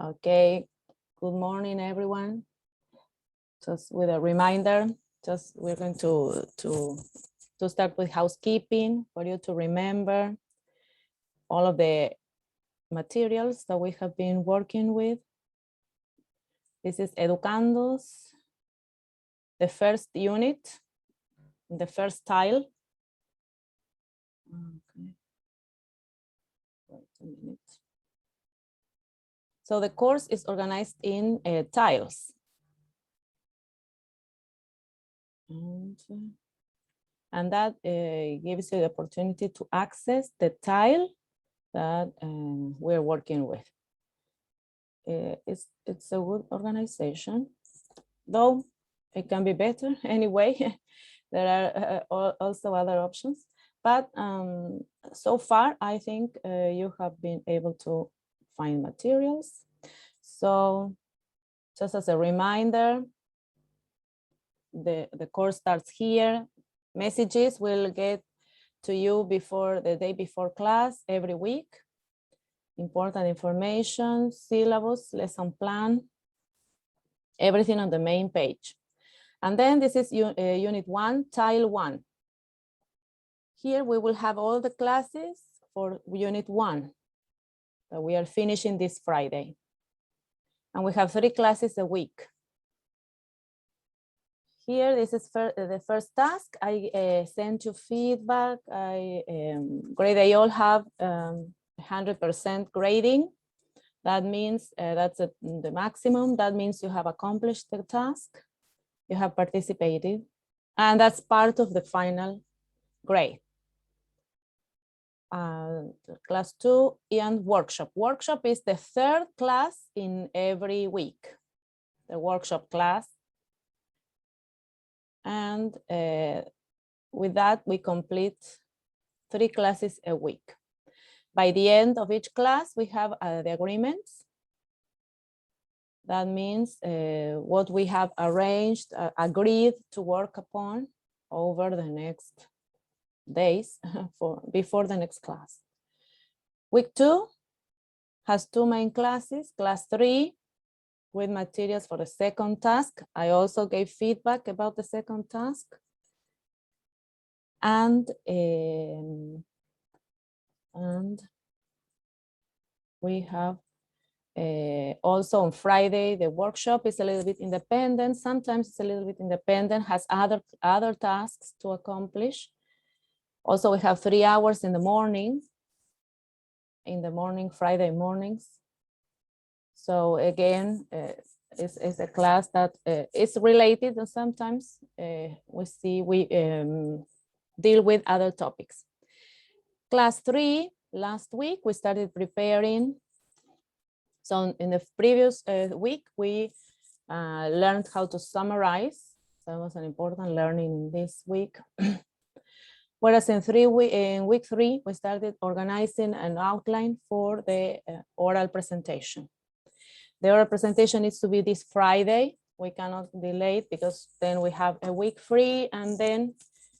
Okay, good morning, everyone. Just with a reminder, we're going to start with housekeeping for you to remember all of the materials that we have been working with. This is Educandos, the first unit, the first tile. Okay. Wait a minute. So the course is organized in tiles. And that gives you the opportunity to access the tile that we're working with. It's a good organization, though it can be better anyway. There are also other options, but so far I think you have been able to find materials. So just as a reminder, the course starts here. Messages will get to you before the day before class every week. Important information, syllabus, lesson plan, everything on the main page. And then this is unit 1, tile 1. Here we will have all the classes for unit 1 that we are finishing this Friday. And we have 3 classes a week. Here, this is the first task. I sent you feedback. They all have 100% grading. That means that's the maximum. That means you have accomplished the task. You have participated. And that's part of the final grade. Class 2 and workshop. Workshop is the 3rd class in every week. The workshop class. And with that, we complete 3 classes a week. By the end of each class, we have the agreements. That means what we have arranged, agreed to work upon over the next days before the next class. Week 2 has 2 main classes. Class 3 with materials for the second task. I also gave feedback about the second task. And we have also on Friday, the workshop is a little bit independent. Sometimes it's a little bit independent, has other tasks to accomplish. Also, we have 3 hours in the morning, Friday mornings. So again, it's a class that is related, and sometimes we deal with other topics. Class 3, last week, we started preparing. So in the previous week, we learned how to summarize. So that was an important learning this week. Whereas in week 3, we started organizing an outline for the oral presentation. The oral presentation needs to be this Friday. We cannot delay it because then we have a week free and then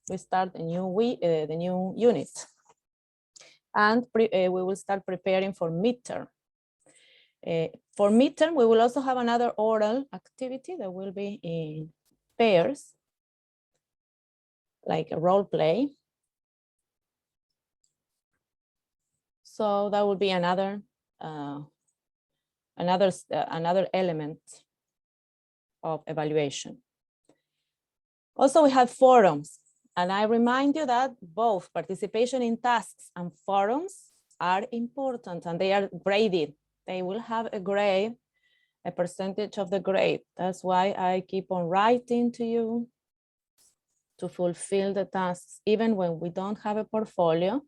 we start a new week, the new unit. And we will start preparing for midterm. For midterm, we will also have another oral activity that will be in pairs, like a role play. So that will be another element of evaluation. Also, we have forums, and I remind you that both participation in tasks and forums are important, and they are graded. They will have a grade, a percentage of the grade. That's why I keep on writing to you to fulfill the tasks, even when we don't have a portfolio.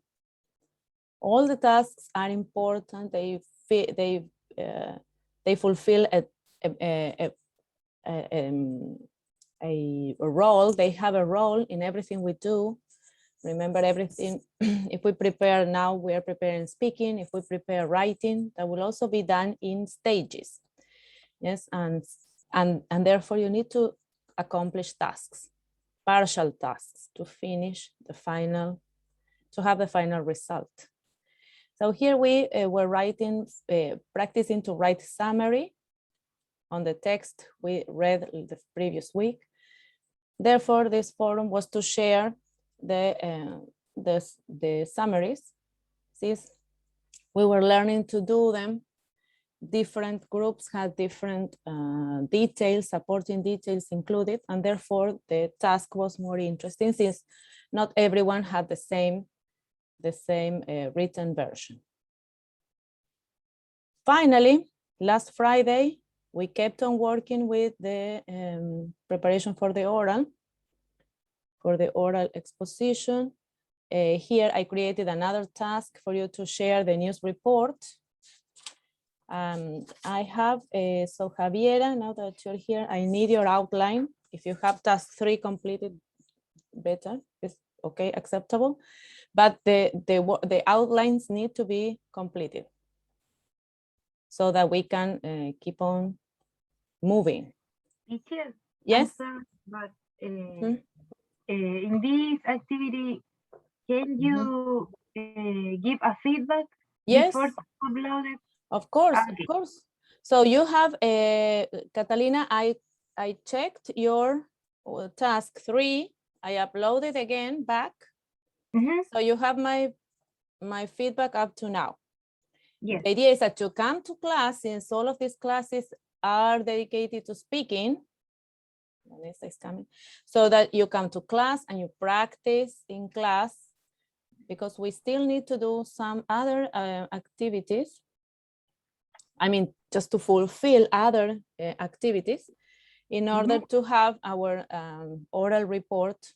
All the tasks are important. They fulfill a role. They have a role in everything we do. Remember everything. If we prepare now, we are preparing speaking. If we prepare writing, that will also be done in stages. Yes, and therefore you need to accomplish tasks, partial tasks, to finish the final, to have the final result. So here we were writing, practicing to write summary on the text we read the previous week. Therefore, this forum was to share the summaries. Since we were learning to do them, different groups had different details, supporting details included, and therefore the task was more interesting since not everyone had the same written version. Finally, last Friday, we kept on working with the preparation for the oral exposition. Here I created another task for you to share the news report. I have, so Javiera, now that you're here, I need your outline. If you have task 3 completed, better, it's okay, acceptable. But the outlines need to be completed so that we can keep on moving. Teacher, yes. But in this activity, can you give a feedback before uploaded? Of course, Okay. of course. So you have, Catalina, I checked your task 3. I uploaded again back. So you have my feedback up to now. Yes. The idea is that you come to class, since all of these classes are dedicated to speaking, so that you come to class and you practice in class, because we still need to do some other activities. I mean, just to fulfill other activities in order to have our oral report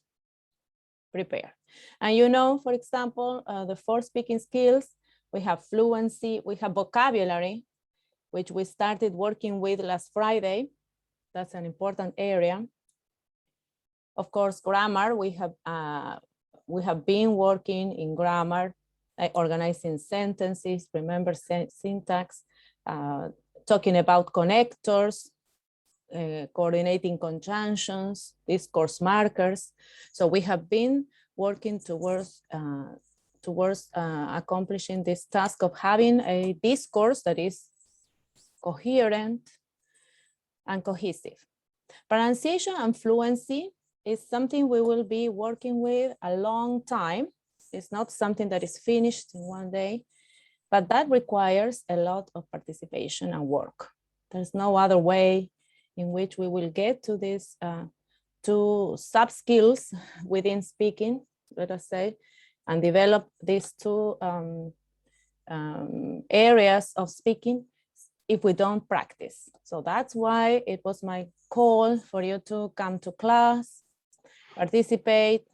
prepared. And you know, for example, the 4 speaking skills, we have fluency, we have vocabulary, which we started working with last Friday. That's an important area. Of course, grammar, we have been working in grammar, organizing sentences, remember syntax, talking about connectors, coordinating conjunctions, discourse markers. So we have been working towards accomplishing this task of having a discourse that is coherent and cohesive. Pronunciation and fluency is something we will be working with a long time. It's not something that is finished in one day, but that requires a lot of participation and work. There's no other way in which we will get to these 2 sub-skills within speaking, let us say, and develop these 2 areas of speaking if we don't practice. So that's why it was my call for you to come to class, participate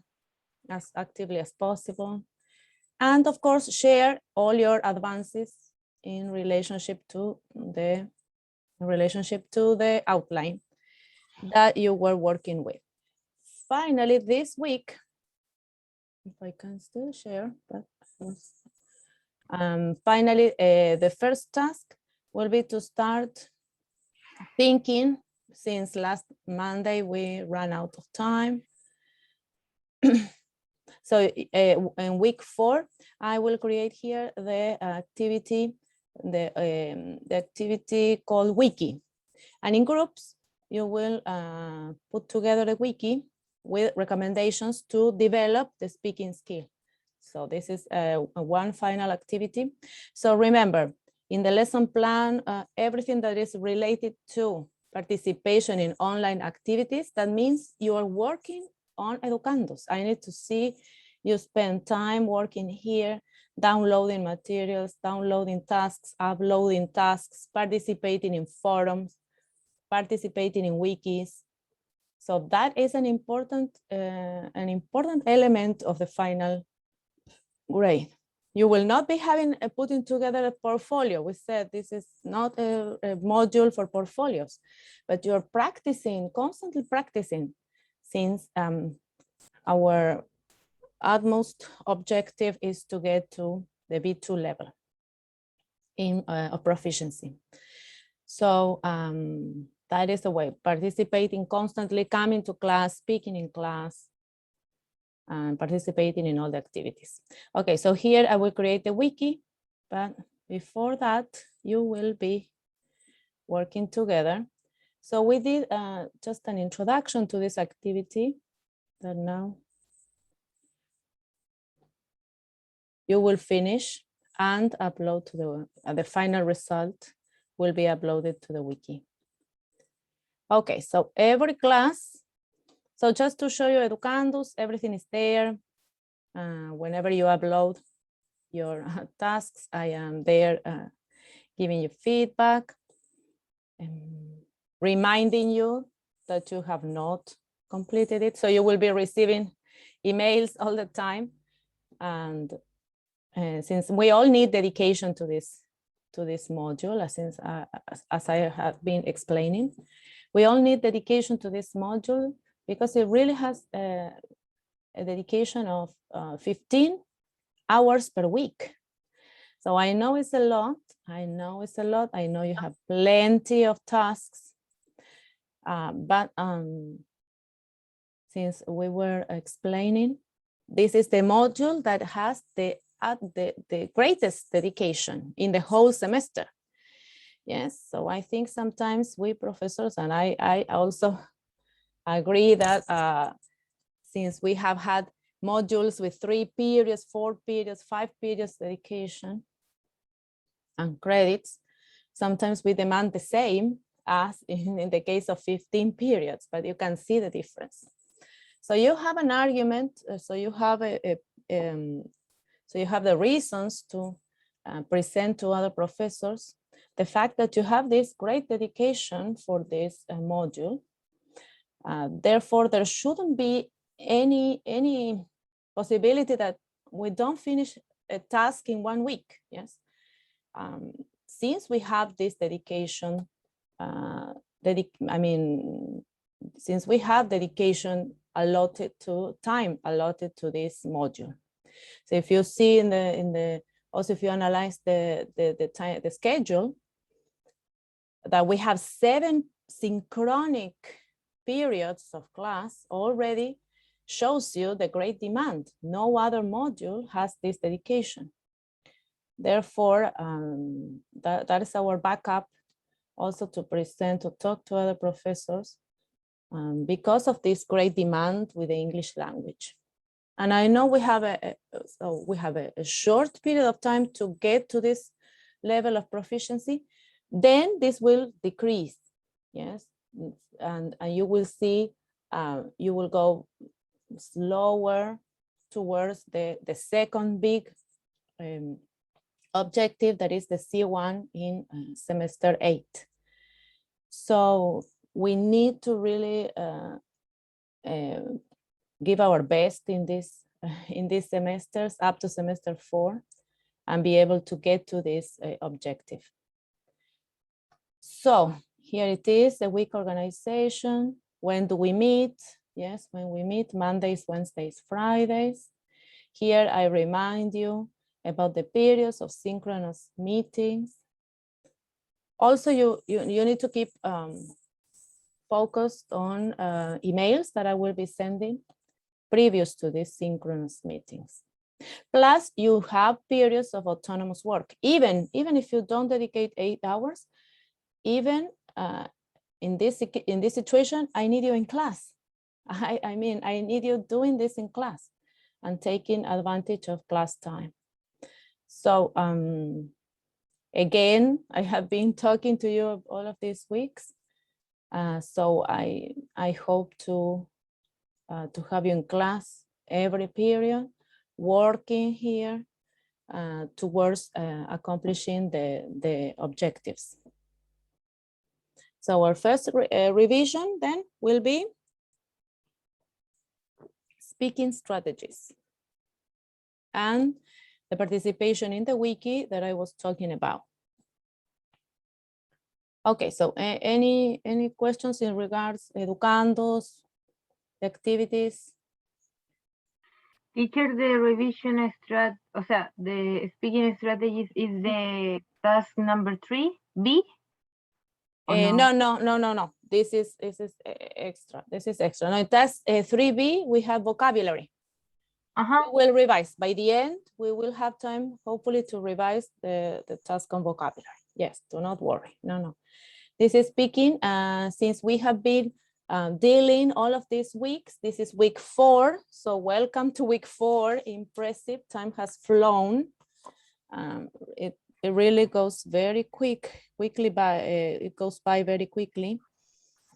as actively as possible, and of course, share all your advances in relationship to the outline that you were working with. Finally, this week, if I can still share, but finally, the first task will be to start thinking, since last Monday we ran out of time. So in week 4, I will create here the activity, the activity called Wiki. And in groups, you will put together a wiki with recommendations to develop the speaking skill. So this is one final activity. So remember, in the lesson plan, everything that is related to participation in online activities, that means you are working on educandos. I need to see you spend time working here, downloading materials, downloading tasks, uploading tasks, participating in forums, participating in wikis. So that is an important element of the final grade. You will not be putting together a portfolio. We said this is not a module for portfolios, but you're practicing, constantly practicing, since our utmost objective is to get to the B2 level of proficiency. So that is the way, participating constantly, coming to class, speaking in class, and participating in all the activities. Okay, so here I will create the wiki. but before that, you will be working together. So we did just an introduction to this activity that now you will finish and upload to the final result will be uploaded to the wiki. Okay, so every class, so just to show you Educandos, everything is there. Whenever you upload your tasks, I am there giving you feedback, reminding you that you have not completed it. So you will be receiving emails all the time. And since we all need dedication to this module, as I have been explaining, we all need dedication to this module because it really has a dedication of 15 hours per week. So I know it's a lot. I know it's a lot. I know you have plenty of tasks. But since we were explaining, this is the module that has the greatest dedication in the whole semester. Yes, so I think sometimes we professors, and I also agree that since we have had modules with 3 periods, 4 periods, 5 periods dedication and credits, sometimes we demand the same as in the case of 15 periods, but you can see the difference. So you have an argument, so you have so you have the reasons to present to other professors the fact that you have this great dedication for this module. Therefore, there shouldn't be any possibility that we don't finish a task in 1 week. Yes, since we have this dedication, since we have dedication allotted to time allotted to this module. So if you see also if you analyze the schedule, that we have 7 synchronic periods of class already shows you the great demand. No other module has this dedication. Therefore, that is our backup also to present, to talk to other professors because of this great demand with the English language. And I know we have a short period of time to get to this level of proficiency. Then this will decrease, yes, and you will see you will go slower towards the second big objective, that is the C1 in semester 8. So we need to really give our best in these semesters up to semester 4 and be able to get to this objective. So here it is, the week organization. When do we meet? Yes, when we meet, Mondays, Wednesdays, Fridays. Here I remind you about the periods of synchronous meetings. Also, you need to keep focused on emails that I will be sending previous to these synchronous meetings. Plus, you have periods of autonomous work. Even if you don't dedicate 8 hours, even in this situation, I need you in class. I mean, I need you doing this in class and taking advantage of class time. So again, I have been talking to you all of these weeks. So I hope to have you in class every period, working here towards accomplishing the objectives. So our first revision then will be speaking strategies and the participation in the wiki that I was talking about. Okay, so any questions in regards educandos, the activities? Teacher, the revision the speaking strategies is the task number 3B? No. This is extra. This is extra. No, task 3B, we have vocabulary. Uh-huh. We will revise. By the end, we will have time, hopefully, to revise the task on vocabulary. Yes, do not worry. No. This is speaking, since we have been dealing all of these weeks. This is week 4. So welcome to week 4. Impressive. Time has flown. It really goes very quickly by. It goes by very quickly.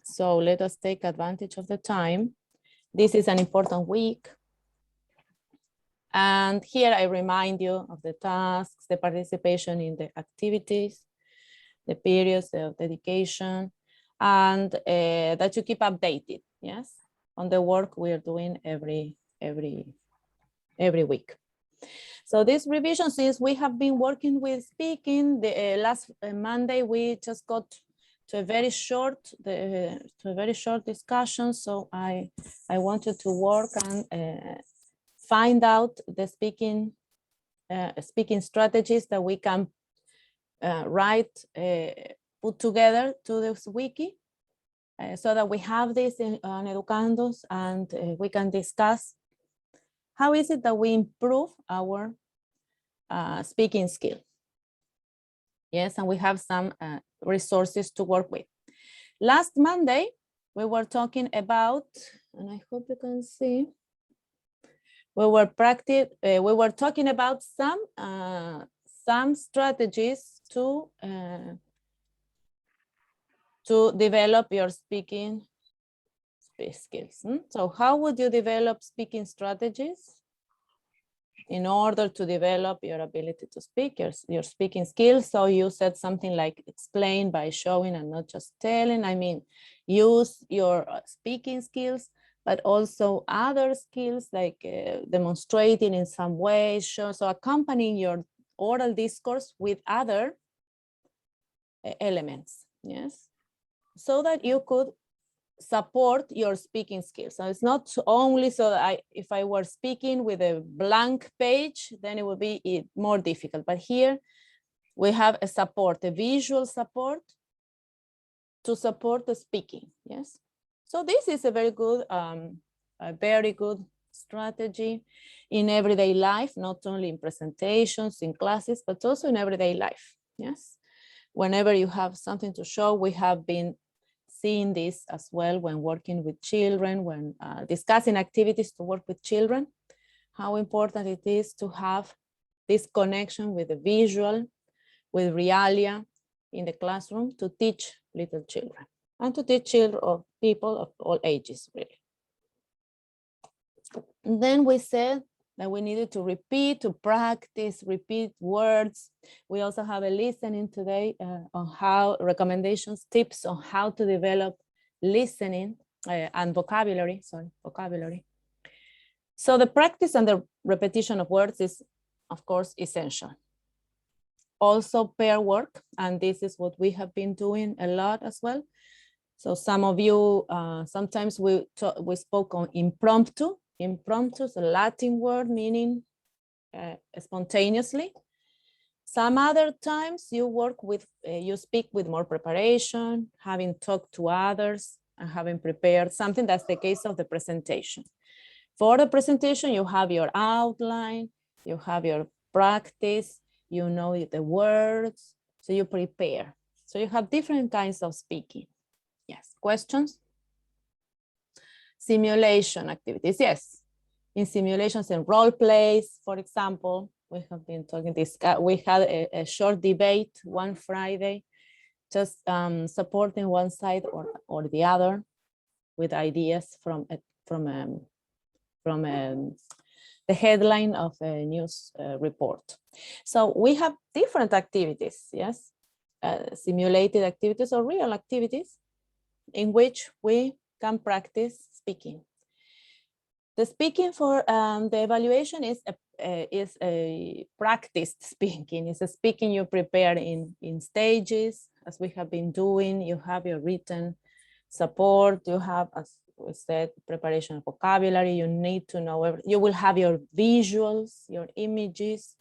So let us take advantage of the time. This is an important week. And here I remind you of the tasks, the participation in the activities, the periods of dedication, and that you keep updated, yes, on the work we are doing every week. So this revision, since we have been working with speaking, the last Monday we just got to a very short discussion. So I wanted to work and find out the speaking strategies that we can put together to this wiki, so that we have this on Educandos, and we can discuss how is it that we improve our speaking skill. Yes, and we have some resources to work with. Last Monday, we were talking about, and I hope you can see, we were talking about some strategies to develop your speaking skills. So how would you develop speaking strategies in order to develop your ability to speak, your speaking skills? So you said something like explain by showing and not just telling. I mean, use your speaking skills, but also other skills like demonstrating in some way, so accompanying your oral discourse with other elements, yes, so that you could support your speaking skills. So it's not only so that if I were speaking with a blank page, then it would be more difficult. But here we have a support, a visual support to support the speaking, yes. So this is a very good strategy in everyday life, not only in presentations, in classes, but also in everyday life, yes. Whenever you have something to show, we have been seeing this as well when working with children, when discussing activities to work with children, how important it is to have this connection with the visual, with realia in the classroom to teach little children and to teach children or people of all ages, really. And then we said that we needed to practice, repeat words. We also have a listening today on how recommendations, tips on how to develop listening and vocabulary. So the practice and the repetition of words is, of course, essential. Also pair work, and this is what we have been doing a lot as well. So some of you, sometimes we spoke on impromptu. Impromptu is a Latin word meaning spontaneously. Some other times you work with, you speak with more preparation, having talked to others and having prepared something. That's the case of the presentation. For the presentation, you have your outline, you have your practice, you know the words, so you prepare. So you have different kinds of speaking. Yes, questions? Simulation activities, yes. In simulations and role plays, for example, we have been talking this, we had a short debate one Friday, just supporting one side or the other with ideas from the headline of a news report. So we have different activities, yes, simulated activities or real activities in which we can practice speaking. The speaking for the evaluation is a practiced speaking. It's a speaking you prepare in stages, as we have been doing. You have your written support. You have, as we said, preparation of vocabulary. You need to know, you will have your visuals, your images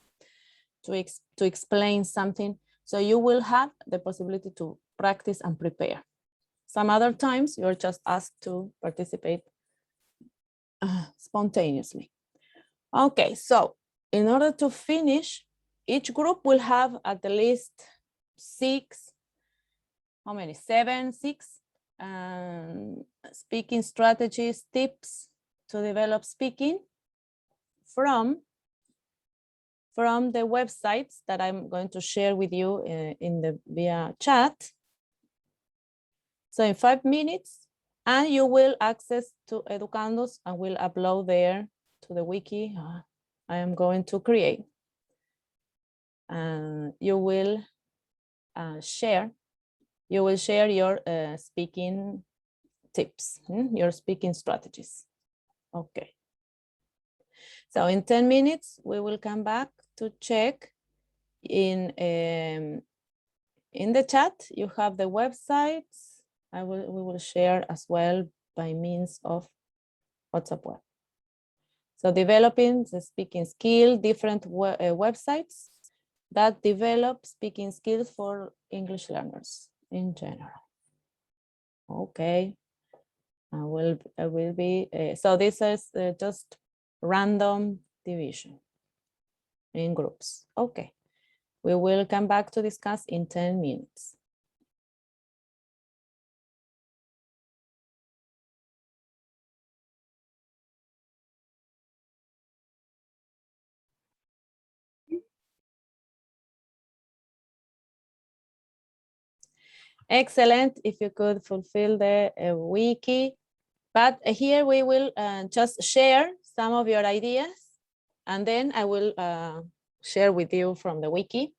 to explain something. So you will have the possibility to practice and prepare. Some other times you're just asked to participate spontaneously. Okay, so in order to finish, each group will have at the least 6, how many? 7, 6 speaking strategies, tips to develop speaking from the websites that I'm going to share with you in the via chat. So in 5 minutes, and you will access to Educandos and will upload there to the wiki I am going to create. You will share your speaking tips, your speaking strategies. Okay. So in 10 minutes, we will come back to check in the chat. You have the websites. We will share as well by means of WhatsApp web. So developing the speaking skill, different websites that develop speaking skills for English learners in general. Okay, I will be, so this is just random division in groups. Okay, we will come back to discuss in 10 minutes. Excellent, if you could fulfill the wiki. But here we will just share some of your ideas, and then I will share with you from the wiki.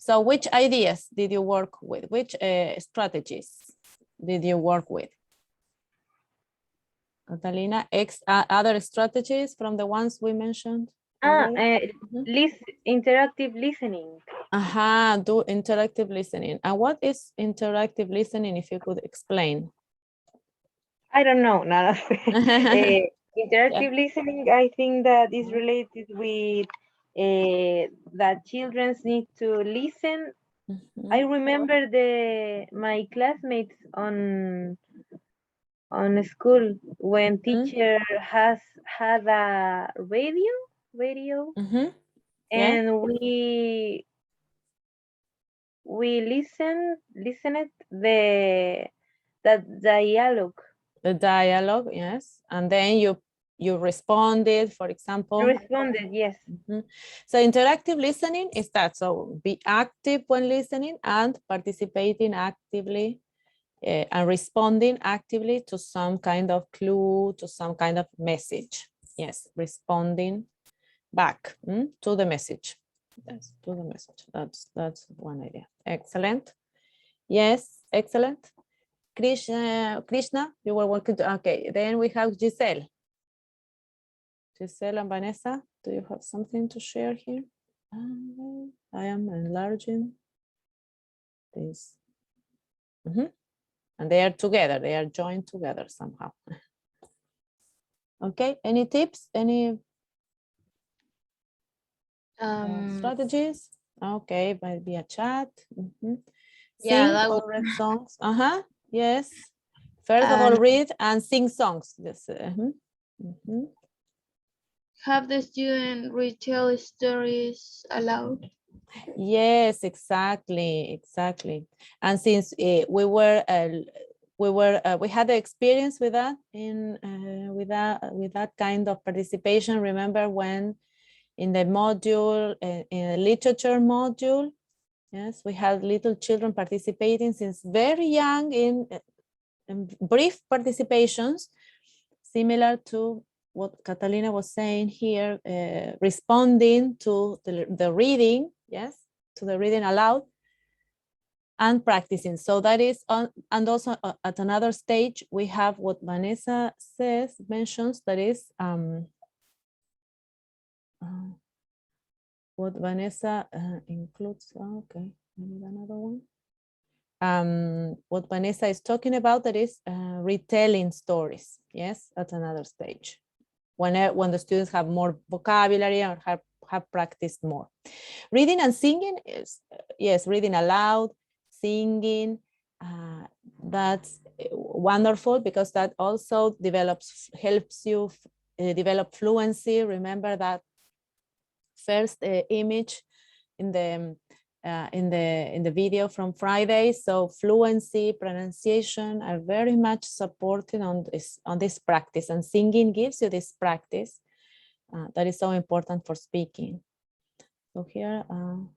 So which ideas did you work with? Which strategies did you work with? Catalina, other strategies from the ones we mentioned? Interactive listening. Do interactive listening. And what is interactive listening, if you could explain? I don't know. Interactive listening, I think that is related with that children need to listen. I remember my classmates on school when teacher had a radio, and we listened that dialogue. The dialogue, yes, and then you responded, for example. Responded, yes. So interactive listening is that. So be active when listening and participating actively and responding actively to some kind of clue, to some kind of message. Yes, responding back to the message. Yes, to the message. That's one idea. Excellent. Yes, excellent. Krishna, you were working to, okay, then we have Giselle. Giselle and Vanessa, do you have something to share here? I am enlarging this. And they are together, they are joined together somehow. Okay, any tips, any strategies? Okay, by via chat. Sing or read songs. Yes. First of all, read and sing songs. Yes. Have the student retell stories aloud. Yes, exactly. And since we had the experience with that with that kind of participation. Remember when in the module, in the literature module, yes, we had little children participating since very young in brief participations, similar to what Catalina was saying here, responding to the reading, yes, to the reading aloud and practicing. So that is on, and also at another stage, we have what Vanessa mentions, that is what Vanessa includes. Okay, maybe another one. What Vanessa is talking about, that is retelling stories, yes, at another stage. When the students have more vocabulary or have practiced more. Reading and singing is, yes, reading aloud, singing, that's wonderful because that also helps you develop fluency. Remember that first image in the video from Friday. So fluency, pronunciation are very much supported on this practice, and singing gives you this practice that is so important for speaking. So here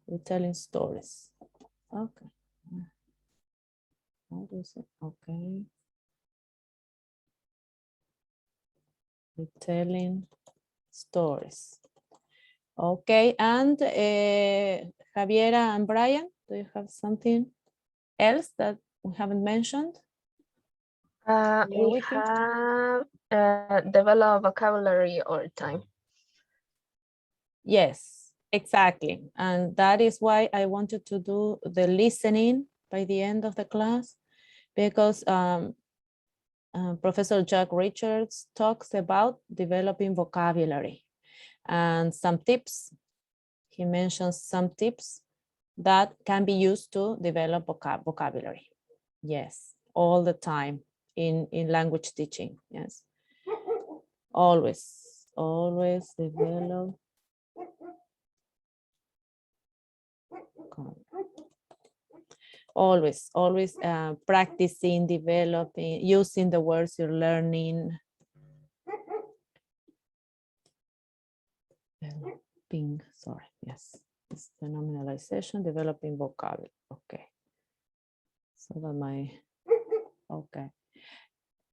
we're telling stories. Okay. How do you say? Okay. We're telling stories. Okay, and Javiera and Brian, do you have something else that we haven't mentioned? We have develop vocabulary all the time. Yes, exactly. And that is why I wanted to do the listening by the end of the class, because Professor Jack Richards talks about developing vocabulary and some tips. He mentions some tips that can be used to develop vocabulary. Yes, all the time in language teaching. Yes, always develop. Always practicing, developing, using the words you're learning. Developing, sorry, yes, it's the nominalization, developing vocabulary. Okay. So that okay.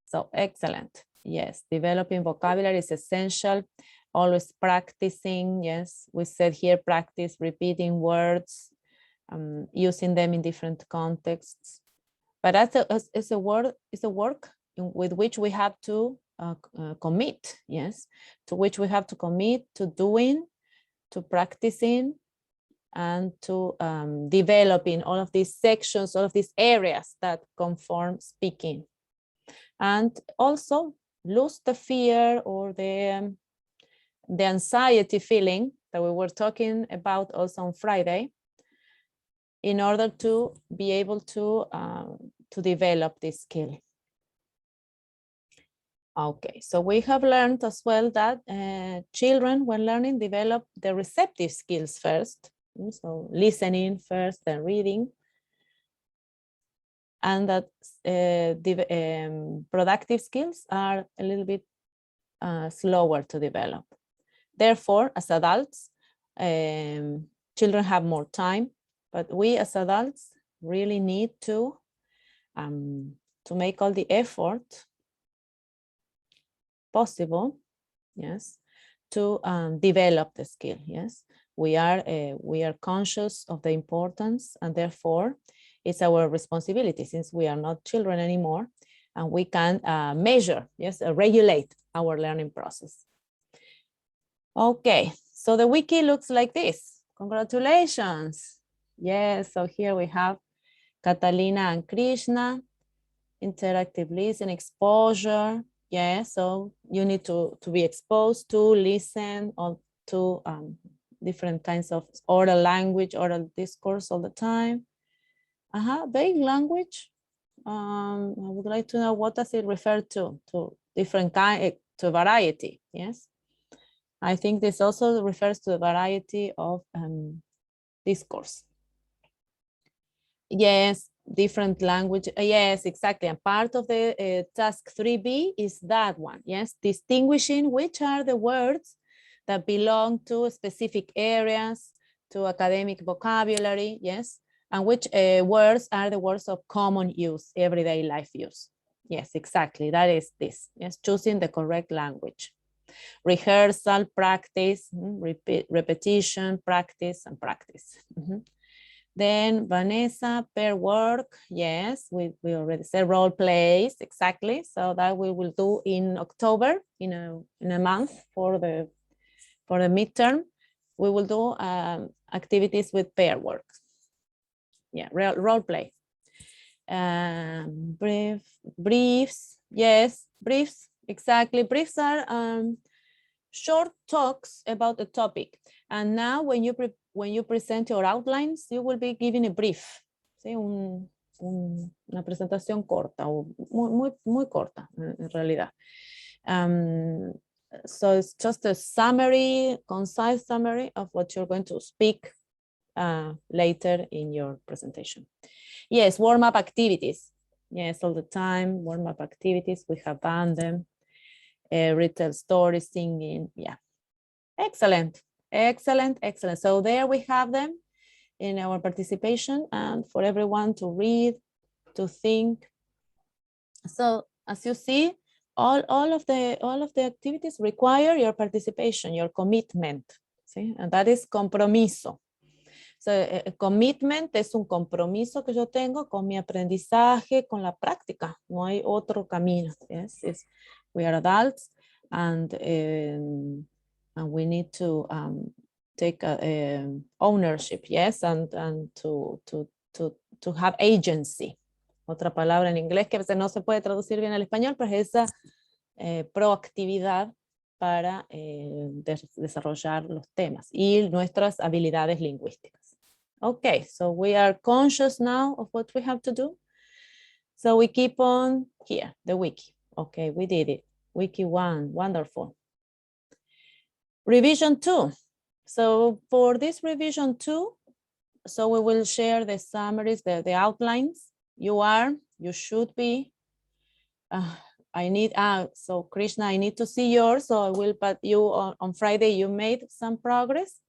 So excellent. Yes, developing vocabulary is essential. Always practicing. Yes, we said here practice repeating words, using them in different contexts. But it's a work with which we have to commit. Yes, to which we have to commit to doing, to practicing, and to developing all of these sections, all of these areas that conform speaking. And also lose the fear or the anxiety feeling that we were talking about also on Friday, in order to be able to develop this skill. Okay, so we have learned as well that children, when learning, develop the receptive skills first. So listening first, then reading. And that productive skills are a little bit slower to develop. Therefore, as adults, children have more time, but we as adults really need to make all the effort possible, yes, to develop the skill. Yes, we are conscious of the importance, and therefore it's our responsibility, since we are not children anymore, and we can measure, yes, regulate our learning process. Okay, so the wiki looks like this. Congratulations. Yes, so here we have Catalina and Krishna, interactive listening, exposure. Yeah, so you need to be exposed to listen to different kinds of oral language, oral discourse all the time. Vague language. I would like to know, what does it refer to different kind, to variety. Yes, I think this also refers to a variety of discourse. Yes, different language. Yes, exactly. And part of the task 3B is that one. Yes, distinguishing which are the words that belong to specific areas, to academic vocabulary. Yes, and which words are the words of common use, everyday life use. Yes, exactly. That is this. Yes, choosing the correct language. Rehearsal, practice, repetition, practice, and practice. Then Vanessa, pair work, yes, we already said role plays, exactly. So that we will do in October, in a month for the midterm. We will do activities with pair work. Yeah, role play. Briefs, yes, briefs, exactly. Briefs are short talks about the topic. And now when you present your outlines, you will be giving a brief, ¿sí? Una presentación corta, o muy corta en realidad. So it's just a summary, concise summary of what you're going to speak later in your presentation. Yes, warm-up activities. Yes, all the time, warm-up activities. We have done them. Retell stories, singing. Yeah. Excellent, excellent, excellent. So there we have them in our participation, and for everyone to read, to think. So as you see, all of the activities require your participation, your commitment. ¿Sí? And that is compromiso. So, commitment es un compromiso que yo tengo con mi aprendizaje, con la práctica. No hay otro camino. Yes, we are adults, and we need to take ownership. Yes, and to have agency. Otra palabra en inglés que a veces no se puede traducir bien al español, pero es esa proactividad para desarrollar los temas y nuestras habilidades lingüísticas. Okay, so we are conscious now of what we have to do. So we keep on here, the wiki. Okay, we did it. Wiki 1, wonderful. Revision 2. So for this revision 2, so we will share the summaries, the outlines. You should be, so Krishna, I need to see yours, so I will put you on Friday, you made some progress.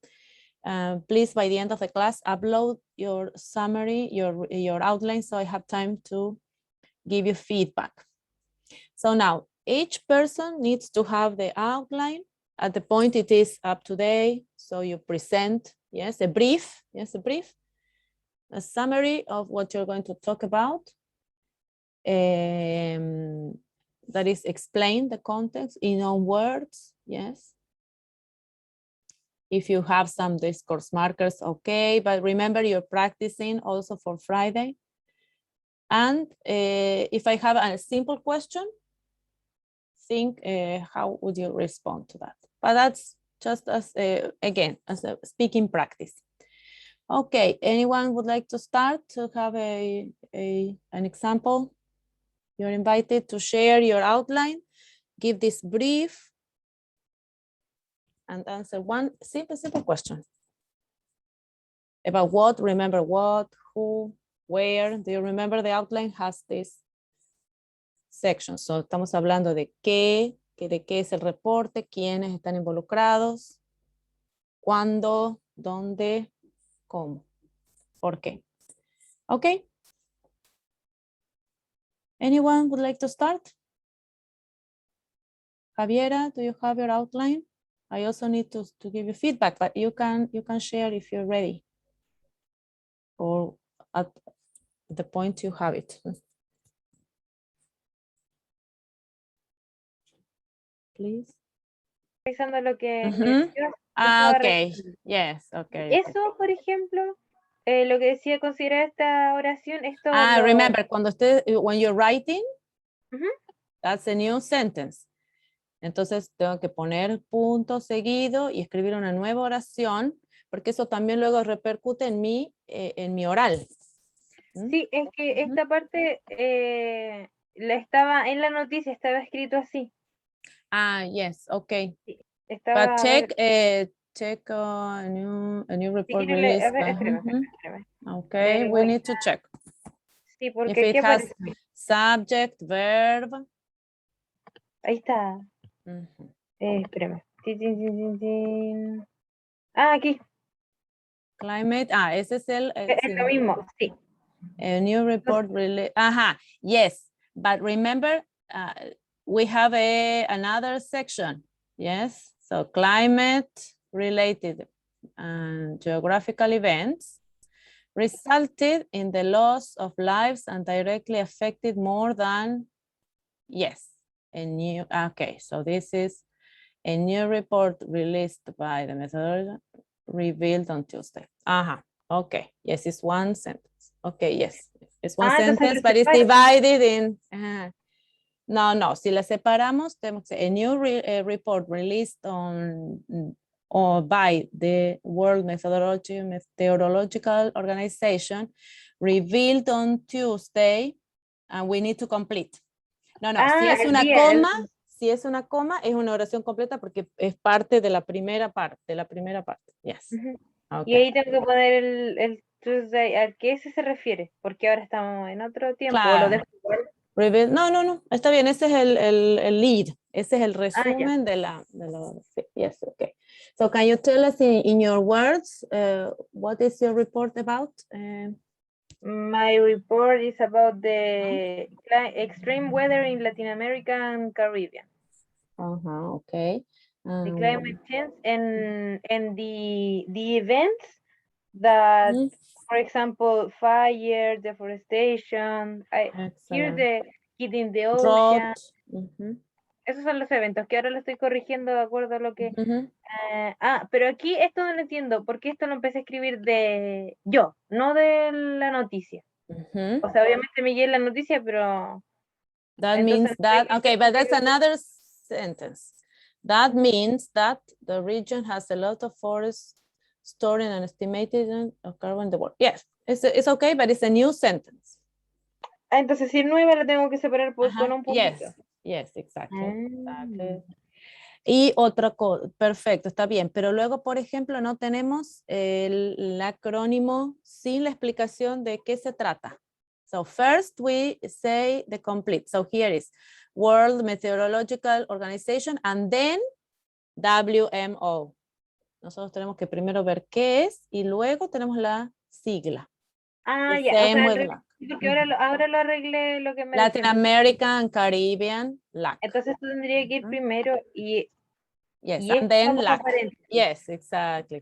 Please, by the end of the class, upload your summary, your outline, so I have time to give you feedback. So now, each person needs to have the outline. At the point it is up to date, so you present, yes, a brief, a summary of what you're going to talk about. That is explain the context in own words, yes. If you have some discourse markers, okay, but remember you're practicing also for Friday. And if I have a simple question, think how would you respond to that? But that's just as, again, as a speaking practice. Okay, anyone would like to start to have an example? You're invited to share your outline, give this brief, and answer one simple question. About what, remember what, who, where. Do you remember the outline has this section? So estamos hablando de qué es el reporte, quiénes están involucrados, cuándo, dónde, cómo, por qué. Okay. Anyone would like to start? Javiera, do you have your outline? I also need to give you feedback, but you can share if you're ready or at the point you have it. Please. Revisando lo que Mhm. yo Ah, estaba okay. revisando. Yes, okay. Eso, por ejemplo, lo que decía considerar esta oración, esto Remember, when you're writing, Ujú. that's a new sentence. Entonces tengo que poner punto seguido y escribir una nueva oración, porque eso también luego repercute en mi oral. ¿Mm? Sí, es que Ujú. esta parte estaba en la noticia, estaba escrito así. Yes, okay. Estaba, But a ver, check a new report sí, release. a ver, espérame. Okay, we need to check. Sí, If porque it ¿qué has aparece? subject, verb. Ahí está. Ujú. Espérame. Tin. Ah, aquí. Climate, ese es el... Es sí. lo mismo, sí. A new report release. Yes, but remember, we have another section. Yes, so climate related and geographical events resulted in the loss of lives and directly affected more than, yes, okay, so this is a new report released by the methodology revealed on Tuesday. Okay, yes, it's one sentence. Okay, yes, it's one sentence, but it's divided in, no, si la separamos, tenemos a new report released or by the World Meteorological Organization revealed on Tuesday, and we need to complete. No, si es una coma, si es una coma, es una oración completa porque es parte de la primera parte, Yes. Ujú. Okay. Y ahí tengo que poner el Tuesday, ¿a qué ese se refiere? Porque ahora estamos en otro tiempo. ¿O lo Claro. dejo igual? No, está bien, ese es el lead, ese es el ya. resumen de la, sí, yes, okay. So can you tell us in your words, what is your report about? My report is about the extreme weather in Latin America and Caribbean. Okay. The climate change and the events that, for example, fire, deforestation, here Excellent. the heat in the Drought. ocean. Esos son los eventos que ahora lo estoy corrigiendo de acuerdo a lo que... Ujú. pero aquí esto no lo entiendo, porque esto lo empecé a escribir de yo, no de la noticia. Ujú. O sea, obviamente me llegué la noticia, pero... That Entonces, means that, okay, but that's another sentence. That means that the region has a lot of forests storing an estimated of carbon in the world. Yes, it's okay, but it's a new sentence. Entonces si es nueva la tengo que separar con un puntito. Yes, exactly. Y otra cosa, perfecto, está bien, pero luego, por ejemplo, no tenemos el acrónimo sin la explicación de qué se trata. So first we say the complete. So here is World Meteorological Organization and then WMO. Nosotros tenemos que primero ver qué es y luego tenemos la sigla. Ya, o Same sea, with LAC. porque ahora lo arreglé lo que me Latin decían. American, Caribbean, LAC. Entonces tú tendría que ir primero y... Yes, y and then esto LAC. como paréntesis. Yes, exactly.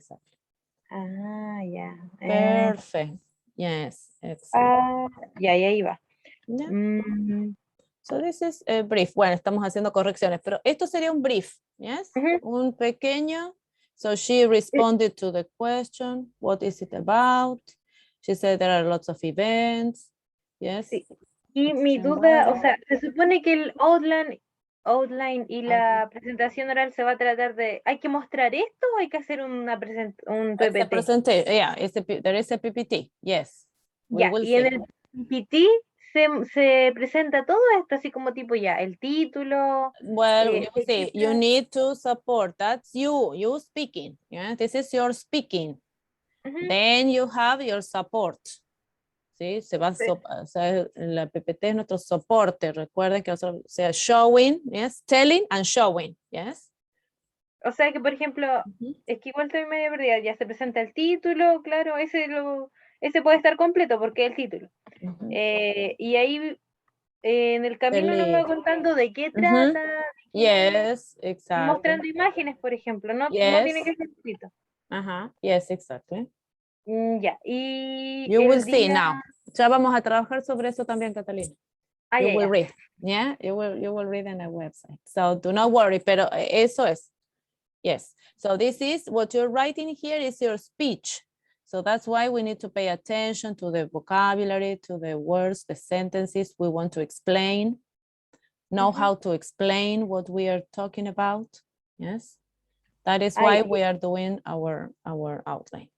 Ya. Perfect. Yes, excellent. Ya iba. Yeah. Mm, So this is a brief. Bueno, estamos haciendo correcciones, pero esto sería un brief. Yes. Ujú. Un pequeño. So she responded to the question. What is it about? She said there are lots of events. Yes. Sí. Y mi Extreme duda, o weather. sea, se supone que el outline y la presentación oral se va a tratar de, ¿hay que mostrar esto o hay que hacer un It's a PPT? presentation. Yeah, there is a PPT. Yes. We Ya, will y en see. el PPT se presenta todo esto, así como tipo ya, el título. Well, you de see, qué you need to support. That's you speaking. Yeah, this is your speaking. Ujú. Then you have your support. ¿Sí? Sí. O sea, la PPT es nuestro soporte. Recuerden que nosotros, o sea, showing, yes, telling and showing, yes. O sea que, por ejemplo, es que igual estoy medio perdida, ya se presenta el título, claro, ese puede estar completo porque es el título. Y ahí en el camino nos va contando de qué trata, Yes, exactly. mostrando imágenes, por ejemplo, no tiene que ser escrito. Yes, exactly. Ya, y You el will see día... now. Ya vamos a trabajar sobre eso también, Catalina. You will ya. read. Yeah, you will read in the website. So do not worry, pero eso es. Yes. So this is what you're writing here is your speech. So that's why we need to pay attention to the vocabulary, to the words, the sentences we want to explain, know how to explain what we are talking about. Yes. That is why we are doing our outline.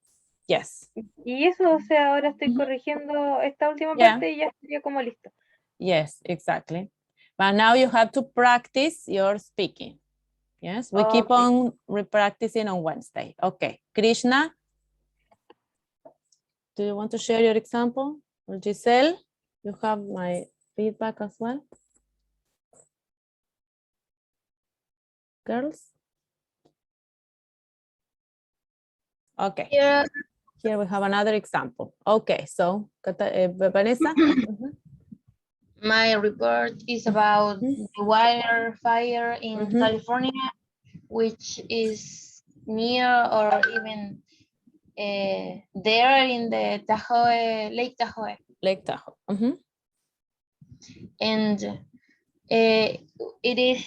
Yes. Y eso, o sea, ahora estoy corrigiendo esta última parte y ya estaría como listo. Yes, exactly. But now you have to practice your speaking. Yes, we keep on practicing on Wednesday. Okay, Krishna, do you want to share your example? Or Giselle, you have my feedback as well. Girls? Okay. Yeah. Here we have another example. Okay, so Vanessa? My report is about the wildfire in California, which is near or even there in the Tahoe, Lake Tahoe. Lake Tahoe. And it is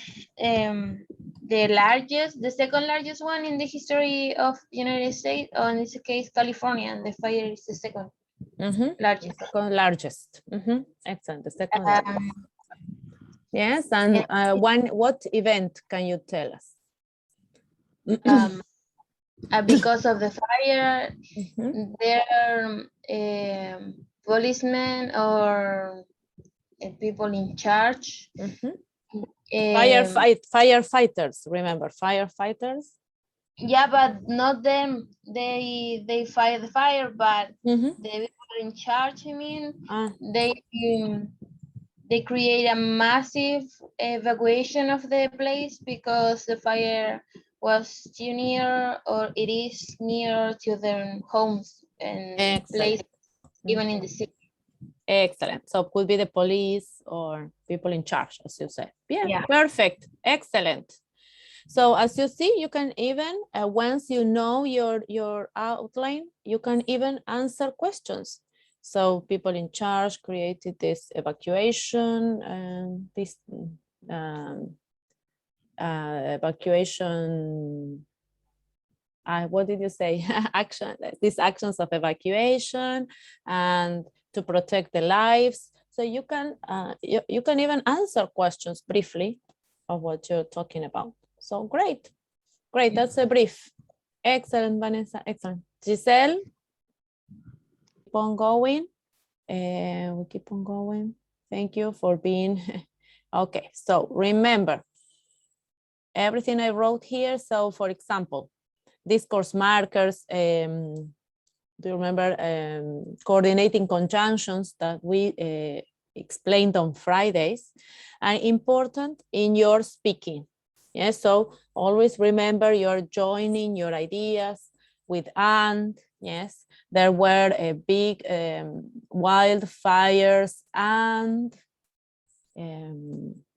the second largest one in the history of United States, or in this case, California, and the fire is the second largest. The second largest. Excellent, the second largest. Yes, and what event can you tell us? Because of the fire, there are policemen or people in charge Firefighters, remember, firefighters? Yeah, but not them. They fight the fire, but the people in charge, I mean, they create a massive evacuation of the place because the fire was too near, or it is near to their homes and places, even in the city. Excellent. So it could be the police or people in charge, as you said. Yeah. Perfect. Excellent. So as you see, you can even, once you know your outline, you can even answer questions. So people in charge created this evacuation and this evacuation, what did you say? These actions of evacuation and to protect the lives. So you can even answer questions briefly of what you're talking about. So great. That's a brief. Excellent, Vanessa. Excellent. Giselle, keep on going. We keep on going. Thank you for being. Okay, so remember everything I wrote here. So for example, discourse markers, do you remember coordinating conjunctions that we explained on Fridays, are important in your speaking. Yes, so always remember you're joining your ideas with and. Yes, there were a big wildfires and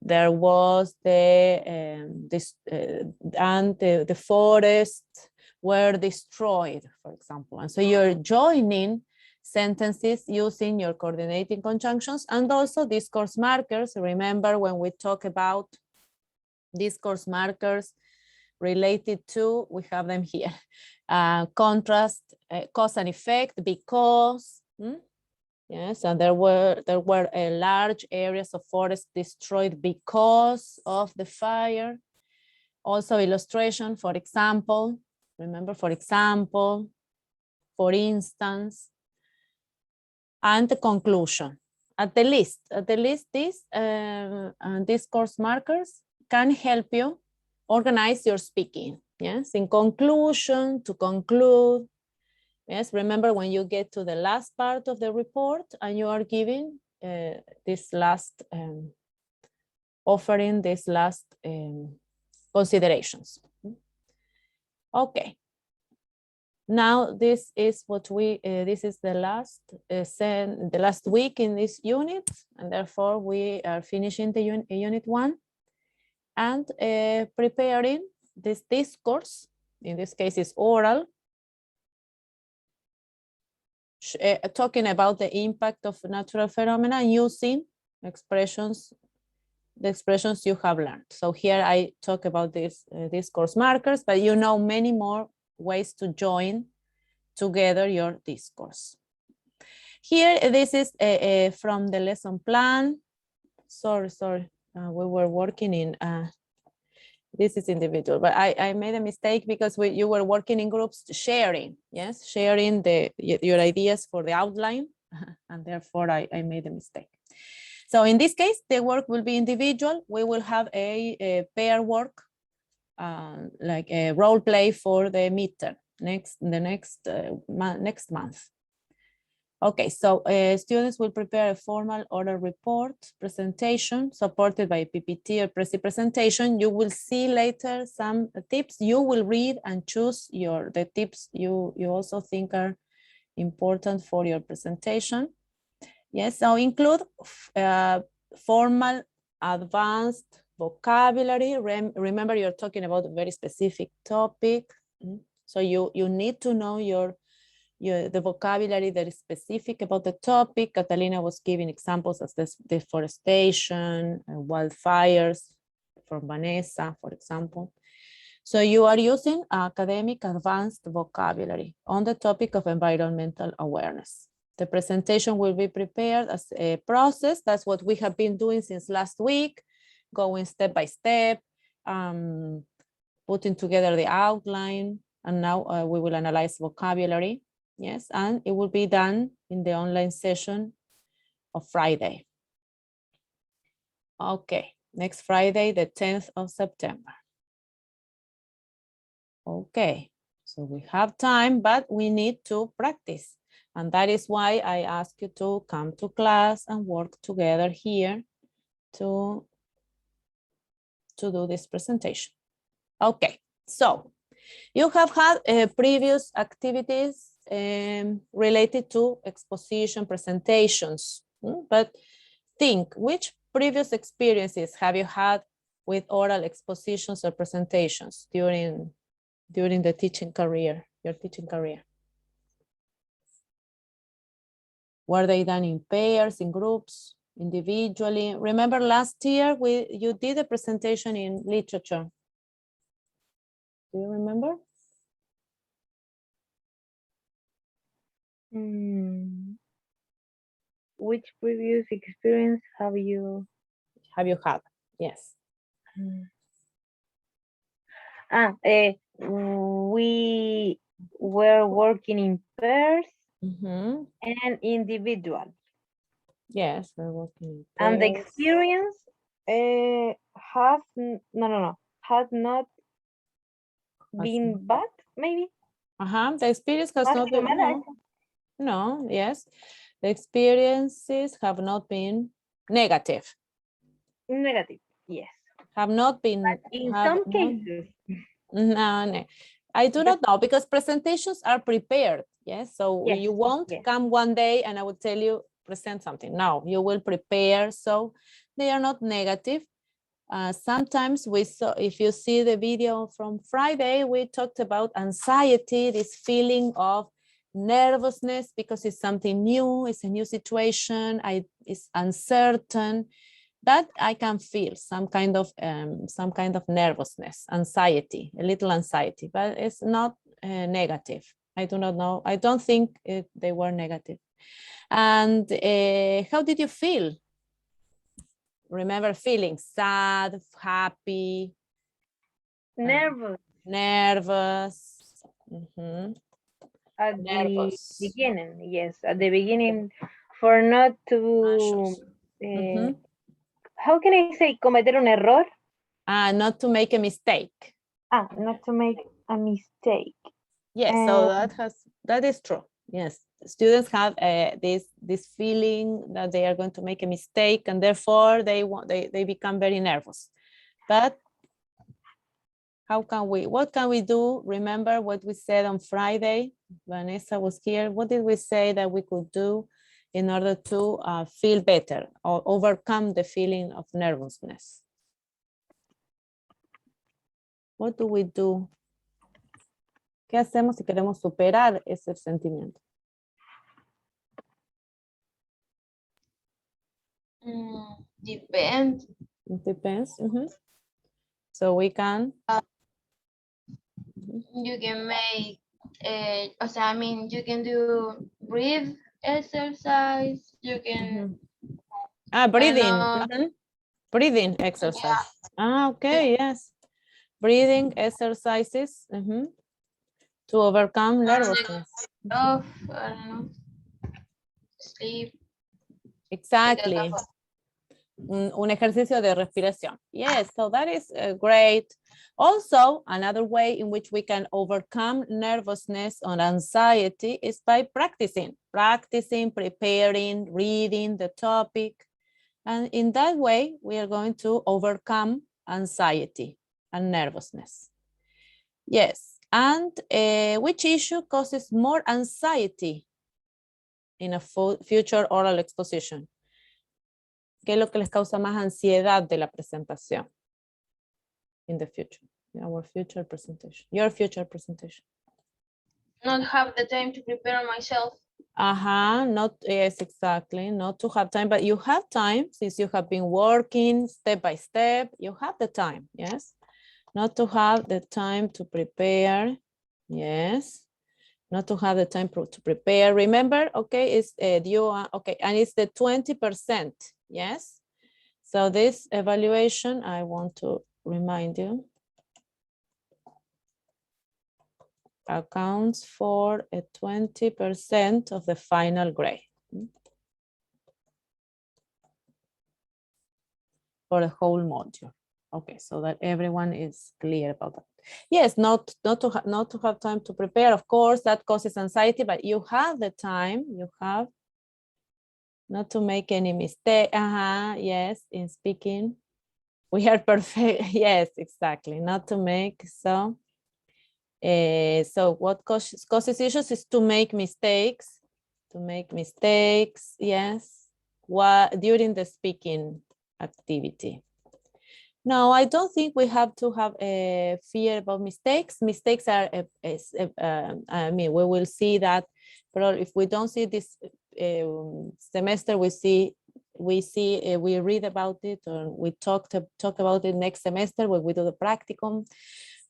there was the forests were destroyed, for example. And so you're joining sentences using your coordinating conjunctions and also discourse markers. Remember when we talk about discourse markers related to, we have them here, contrast, cause and effect, because, yes, and there were large areas of forest destroyed because of the fire. Also illustration, for example, remember, for example, for instance, and the conclusion. At the least, these discourse markers can help you organize your speaking. Yes, in conclusion, to conclude. Yes, remember when you get to the last part of the report and you are giving this last, offering this last considerations. Okay. Now this is what we, this is the last week in this unit, and therefore we are finishing the unit 1 and preparing this discourse. In this case, is oral. Talking about the impact of natural phenomena using expressions, the expressions you have learned. So here I talk about this discourse markers, but you know many more ways to join together your discourse. Here, this is from the lesson plan. Sorry, we were working in, this is individual, but I made a mistake because you were working in groups, sharing, yes, sharing your ideas for the outline, and therefore I made a mistake. So in this case, the work will be individual. We will have a pair work, like a role play for the midterm next month. Okay, so students will prepare a formal oral report presentation supported by PPT or Prezi presentation. You will see later some tips. You will read and choose the tips you also think are important for your presentation. Yes, so include formal, advanced vocabulary. Remember, you're talking about a very specific topic. So you need to know the vocabulary that is specific about the topic. Catalina was giving examples of this deforestation, wildfires from Vanessa, for example. So you are using academic advanced vocabulary on the topic of environmental awareness. The presentation will be prepared as a process. That's what we have been doing since last week, going step by step, putting together the outline, and now we will analyze vocabulary. Yes, and it will be done in the online session of Friday. Okay, Next Friday, the 10th of September. Okay, so we have time, but we need to practice. And that is why I ask you to come to class and work together here to do this presentation. Okay, so you have had previous activities related to exposition presentations, but think, which previous experiences have you had with oral expositions or presentations during the teaching career, your teaching career? Were they done in pairs, in groups, individually? Remember last year you did a presentation in literature. Do you remember? Which previous experience have you had? Yes. We were working in pairs and individual. Yes, we're working in pairs. And the experience has not been bad, maybe. The experience has not been. No, yes. The experiences have not been negative. Negative, yes. Have not been. But in some cases. No. I do not know, because presentations are prepared. Yes, so you won't come one day and I will tell you present something. No, you will prepare, so they are not negative. Sometimes if you see the video from Friday, we talked about anxiety, this feeling of nervousness because it's something new, it's a new situation, it's uncertain. That I can feel some kind of nervousness, anxiety, a little anxiety, but it's not negative. I do not know. I don't think they were negative. And how did you feel? Remember feeling sad, happy, nervous. At the beginning, yes, at the beginning, for not to how can I say, cometer un error? Not to make a mistake. Not to make a mistake. Yes, so that is true. Yes, students have this feeling that they are going to make a mistake, and therefore they become very nervous. But what can we do? Remember what we said on Friday? Vanessa was here. What did we say that we could do in order to feel better or overcome the feeling of nervousness? What do we do? ¿Qué hacemos si queremos superar ese sentimiento? Depends. It depends. So we can. You can make, you can do breathe exercise. You can. Breathing. Breathing exercise. Yeah. Okay, yes. Breathing exercises to overcome nervousness. I don't know. Sleep. Exactly. Un ejercicio de respiración. Yes, so that is great. Also, another way in which we can overcome nervousness or anxiety is by practicing, preparing, reading the topic. And in that way, we are going to overcome anxiety and nervousness. Yes, and which issue causes more anxiety in a future oral exposition? ¿Qué es lo que les causa más ansiedad de la presentación? In the future, our future presentation, your future presentation. Not have the time to prepare myself. Yes, exactly. Not to have time, but you have time since you have been working step by step. You have the time, yes. Not to have the time to prepare, yes. Not to have the time to prepare. Remember, okay, it's okay, and it's the 20%, yes. So this evaluation, I want to remind you, accounts for a 20% of the final grade. for the whole module. Okay, so that everyone is clear about that. Yes, not to have time to prepare, of course, that causes anxiety, but you have the time, you have not to make any mistake. Yes, in speaking, we are perfect. Yes, exactly, not to make so. So what causes issues is to make mistakes, yes, during the speaking activity. No, I don't think we have to have a fear about mistakes. Mistakes are, I mean, we will see that, but if we don't see this semester, we read about it, or we talk about it next semester when we do the practicum.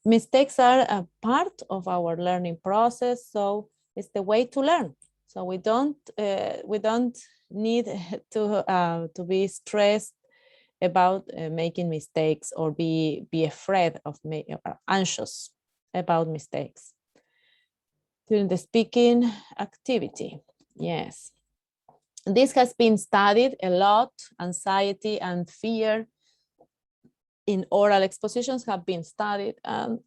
Mistakes are a part of our learning process, so it's the way to learn. So we don't need to be stressed about making mistakes or be afraid of anxious about mistakes during the speaking activity. Yes, this has been studied a lot. Anxiety and fear in oral expositions have been studied, and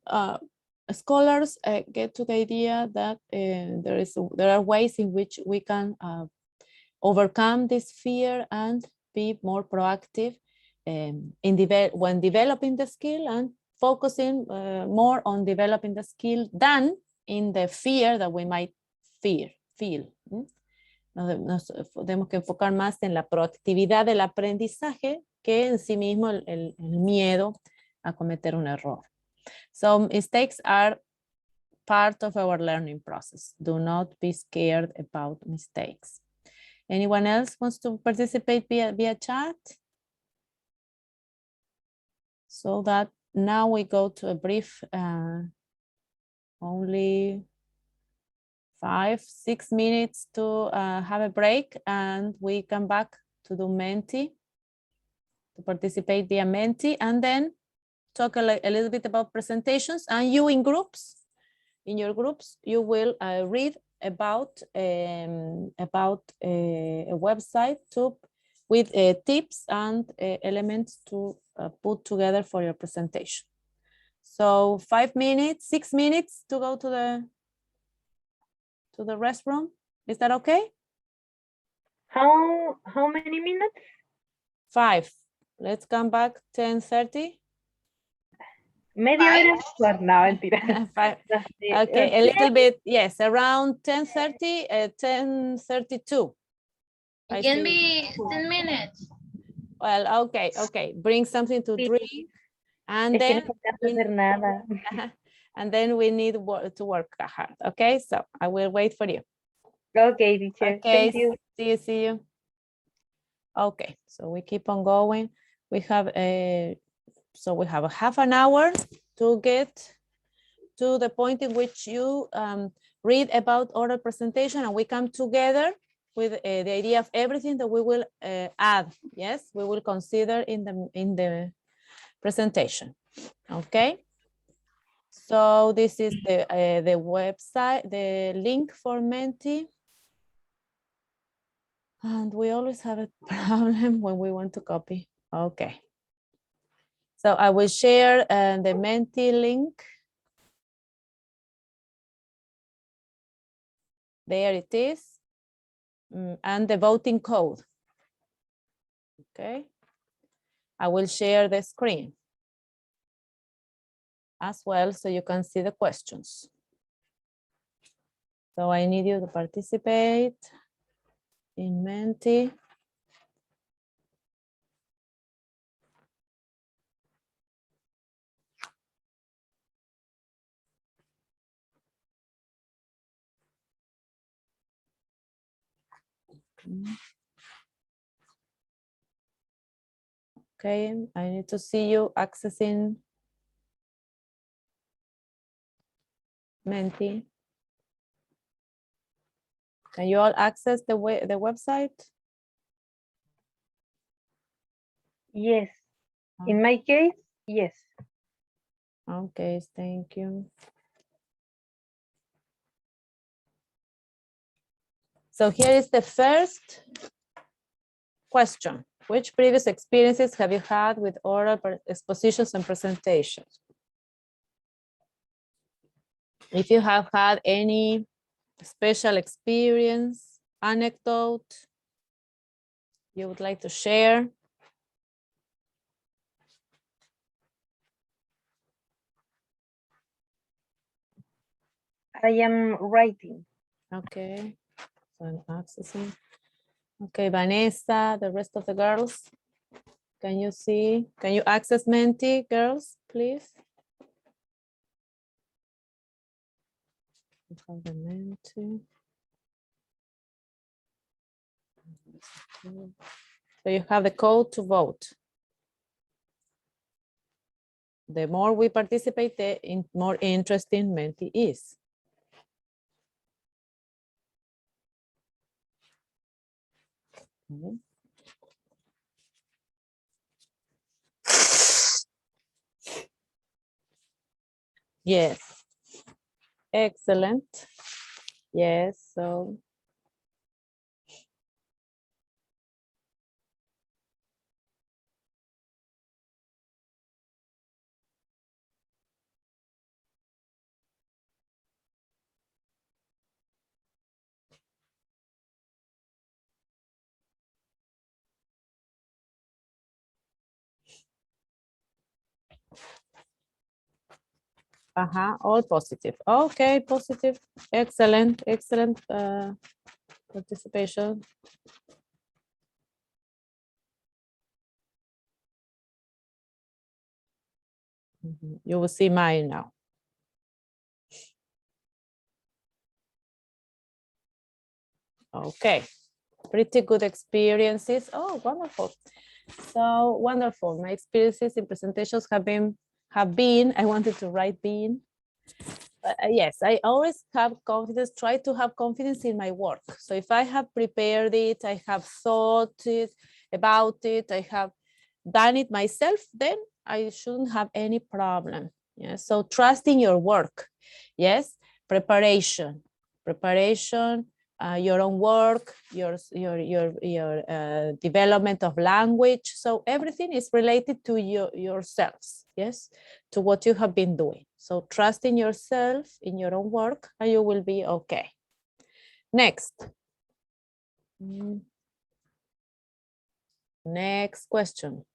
scholars get to the idea that there are ways in which we can overcome this fear and be more proactive when developing the skill, and focusing more on developing the skill than in the fear that we might feel. Nos tenemos que enfocar más en la proactividad del aprendizaje que en sí mismo el miedo a cometer un error. So mistakes are part of our learning process. Do not be scared about mistakes. Anyone else wants to participate via chat? So that now we go to a brief, only 5-6 minutes to have a break, and we come back to do Menti, to participate via Menti, and then talk a little bit about presentations. And you in your groups, you will read about a website with tips and elements to put together for your presentation. So 5 minutes, 6 minutes to go to the restroom. Is that okay? How many minutes? 5. Let's come back 10:30. Media hora después. No, mentira. 5. Okay, a little bit, yes, around 10:30, 10:32. It can be 10 minutes. Well, okay. Bring something to drink, and then hacer nada. and then we need to work hard. Okay, so I will wait for you. Okay, teacher. Okay, Thank you. see you. Okay, so we keep on going. We have a half an hour to get to the point in which you read about oral presentation, and we come together with the idea of everything that we will add. Yes, we will consider in the presentation. Okay. So this is the website, the link for Menti. And we always have a problem when we want to copy. Okay. So I will share the Menti link. There it is. And the voting code. Okay. I will share the screen as well, so you can see the questions. So I need you to participate in Menti. Okay, I need to see you accessing Menti. Can you all access the website? Yes. In my case, yes. Okay, thank you. So here is the first question. Which previous experiences have you had with oral expositions and presentations? If you have had any special experience, anecdote you would like to share? I am writing. Okay, so I'm accessing. Okay, Vanessa, the rest of the girls, can you see? Can you access Menti, girls, please? Have the Menti. So you have the code to vote. The more we participate, the more interesting Menti is. Okay. Yes. Excellent. Yes, so. All positive. Okay, positive. Excellent, excellent participation. You will see mine now. Okay, pretty good experiences. Oh, wonderful. So wonderful. My experiences in presentations have been, I wanted to write been. But yes, I always have confidence, try to have confidence in my work. So if I have prepared it, I have thought about it, I have done it myself, then I shouldn't have any problem. Yes, so trust in your work. Yes, preparation, your own work, your development of language. So everything is related to yourselves. Yes, to what you have been doing. So trust in yourself, in your own work, and you will be okay. Next. Next question.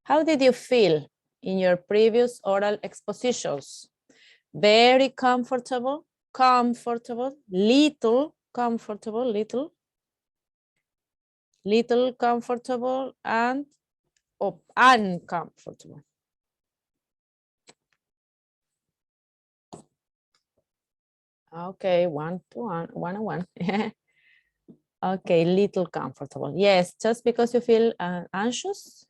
How did you feel in your previous oral expositions? Very comfortable, little comfortable, little comfortable, and uncomfortable. Okay, one on one. Okay, little comfortable. Yes, just because you feel anxious,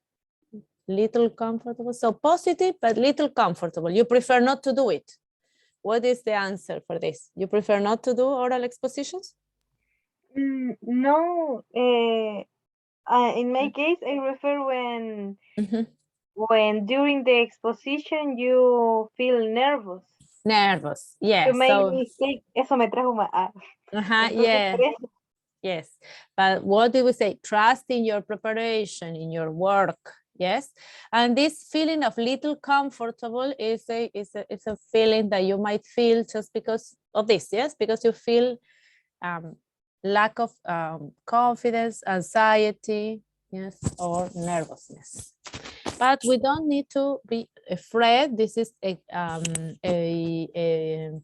little comfortable. So positive, but little comfortable. You prefer not to do it. What is the answer for this? You prefer not to do oral expositions? No, in my case, I refer when during the exposition you feel nervous. Nervous, yes. You make mistake, eso me trauma. Yeah. Yes, but what do we say? Trust in your preparation, in your work. Yes, and this feeling of little comfortable is a feeling that you might feel just because of this. Yes, because you feel lack of confidence, anxiety, yes, or nervousness. But we don't need to be afraid. This is a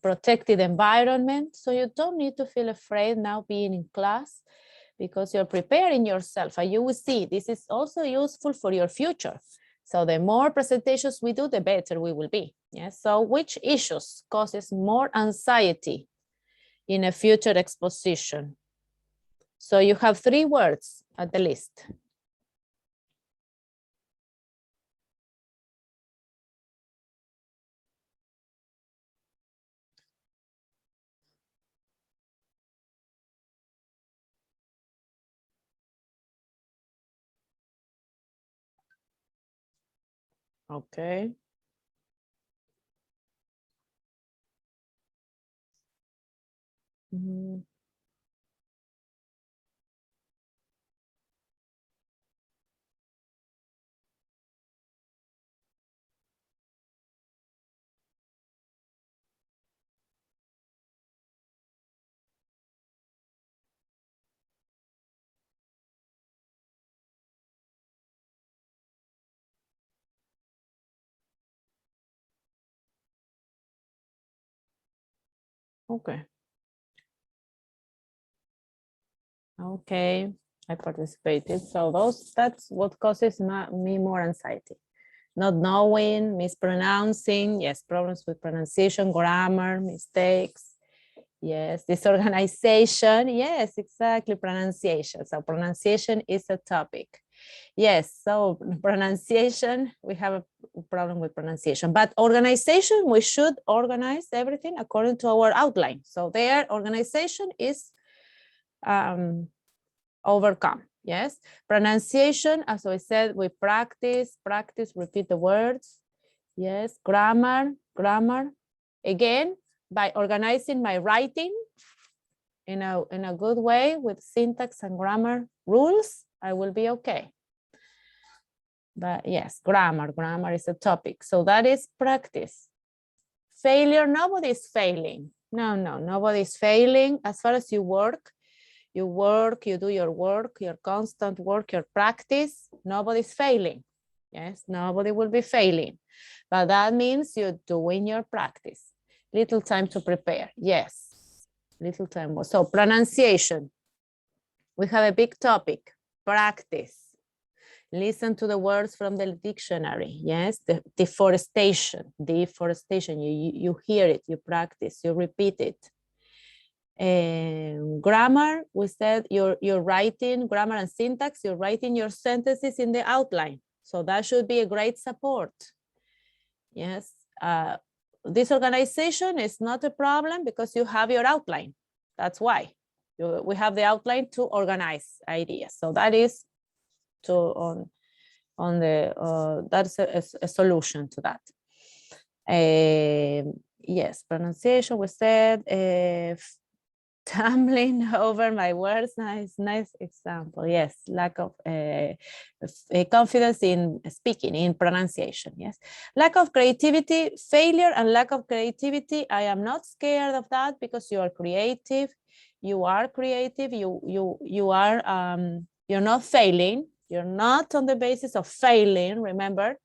protected environment. So you don't need to feel afraid now being in class because you're preparing yourself. And you will see this is also useful for your future. So the more presentations we do, the better we will be. Yes. So which issues causes more anxiety in a future exposition? So you have 3 words at the list. Okay. Okay. Okay, I participated. So that's what causes me more anxiety. Not knowing, mispronouncing, yes, problems with pronunciation, grammar, mistakes. Yes, disorganization. Yes, exactly, pronunciation. So pronunciation is a topic. Yes, so pronunciation, we have a problem with pronunciation, but organization, we should organize everything according to our outline. So their organization is overcome. Yes, pronunciation, as I said, we practice, repeat the words. Yes, grammar. Again, by organizing my writing in a good way with syntax and grammar rules, I will be okay. But yes, grammar is a topic. So that is practice. Failure, nobody is failing. No, nobody's failing. As far as you work, you do your work, your constant work, your practice, nobody's failing. Yes, nobody will be failing. But that means you're doing your practice. Little time to prepare, yes. Little time. So pronunciation. We have a big topic, practice. Listen to the words from the dictionary, yes. Deforestation, you hear it, you practice, you repeat it. Grammar, we said you're writing grammar and syntax, you're writing your sentences in the outline. So that should be a great support. Yes, this organization is not a problem because you have your outline. That's why we have the outline to organize ideas. So that is that's a solution to that. Yes, pronunciation, we said, tumbling over my words, nice example. Yes, lack of confidence in speaking, in pronunciation. Yes, lack of creativity, failure and lack of creativity. I am not scared of that because you are creative. You are creative. You are you're not failing. You're not on the basis of failing. Remember,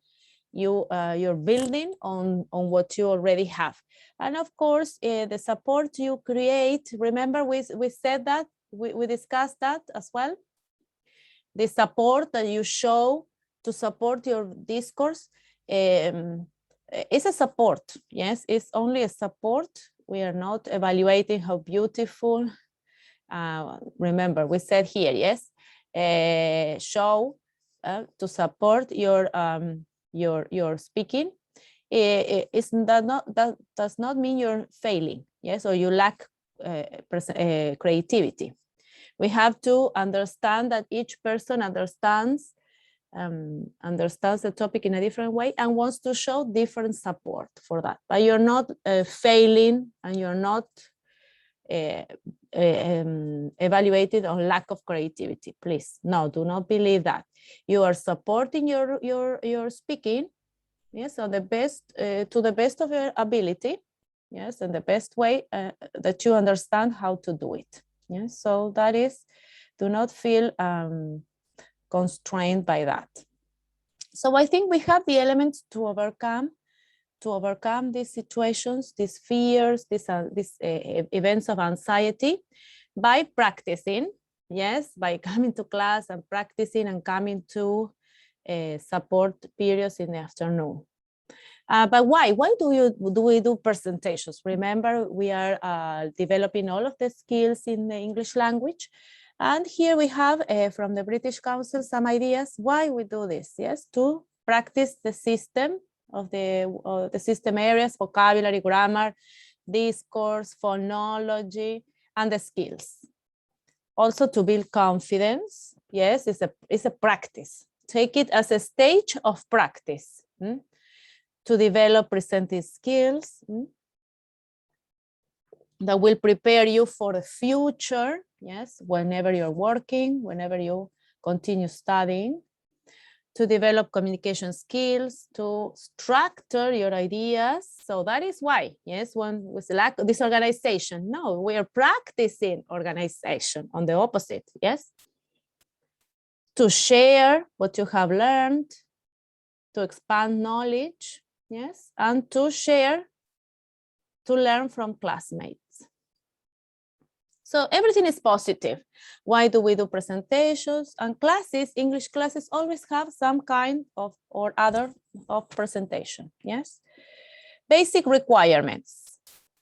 you're building on what you already have. And of course, the support you create, remember we said that, we discussed that as well. The support that you show to support your discourse is a support. Yes, it's only a support. We are not evaluating how beautiful. Remember, we said here, yes, show to support your speaking. That does not mean you're failing, yes, or you lack creativity. We have to understand that each person understands the topic in a different way and wants to show different support for that. But you're not failing and you're not evaluated on lack of creativity. Please, no, do not believe that. You are supporting your speaking. Yes, on the best, to the best of your ability, yes, and the best way that you understand how to do it. Yes, so that is, do not feel constrained by that. So I think we have the elements to overcome these situations, these fears, these events of anxiety by practicing, yes, by coming to class and practicing and coming to support periods in the afternoon. But why? Why do we do presentations? Remember, we are developing all of the skills in the English language. And here we have from the British Council some ideas why we do this, yes, to practice the system of the system areas, vocabulary, grammar, discourse, phonology, and the skills. Also to build confidence, yes, it's a practice. Take it as a stage of practice. To develop presenting skills that will prepare you for the future, yes, whenever you're working, whenever you continue studying, to develop communication skills, to structure your ideas. So that is why, yes, one with lack of disorganization. No, we are practicing organization on the opposite, yes. To share what you have learned, to expand knowledge, yes, and to share, to learn from classmates. So everything is positive. Why do we do presentations? And classes, English classes always have some kind of or other of presentation, yes? Basic requirements,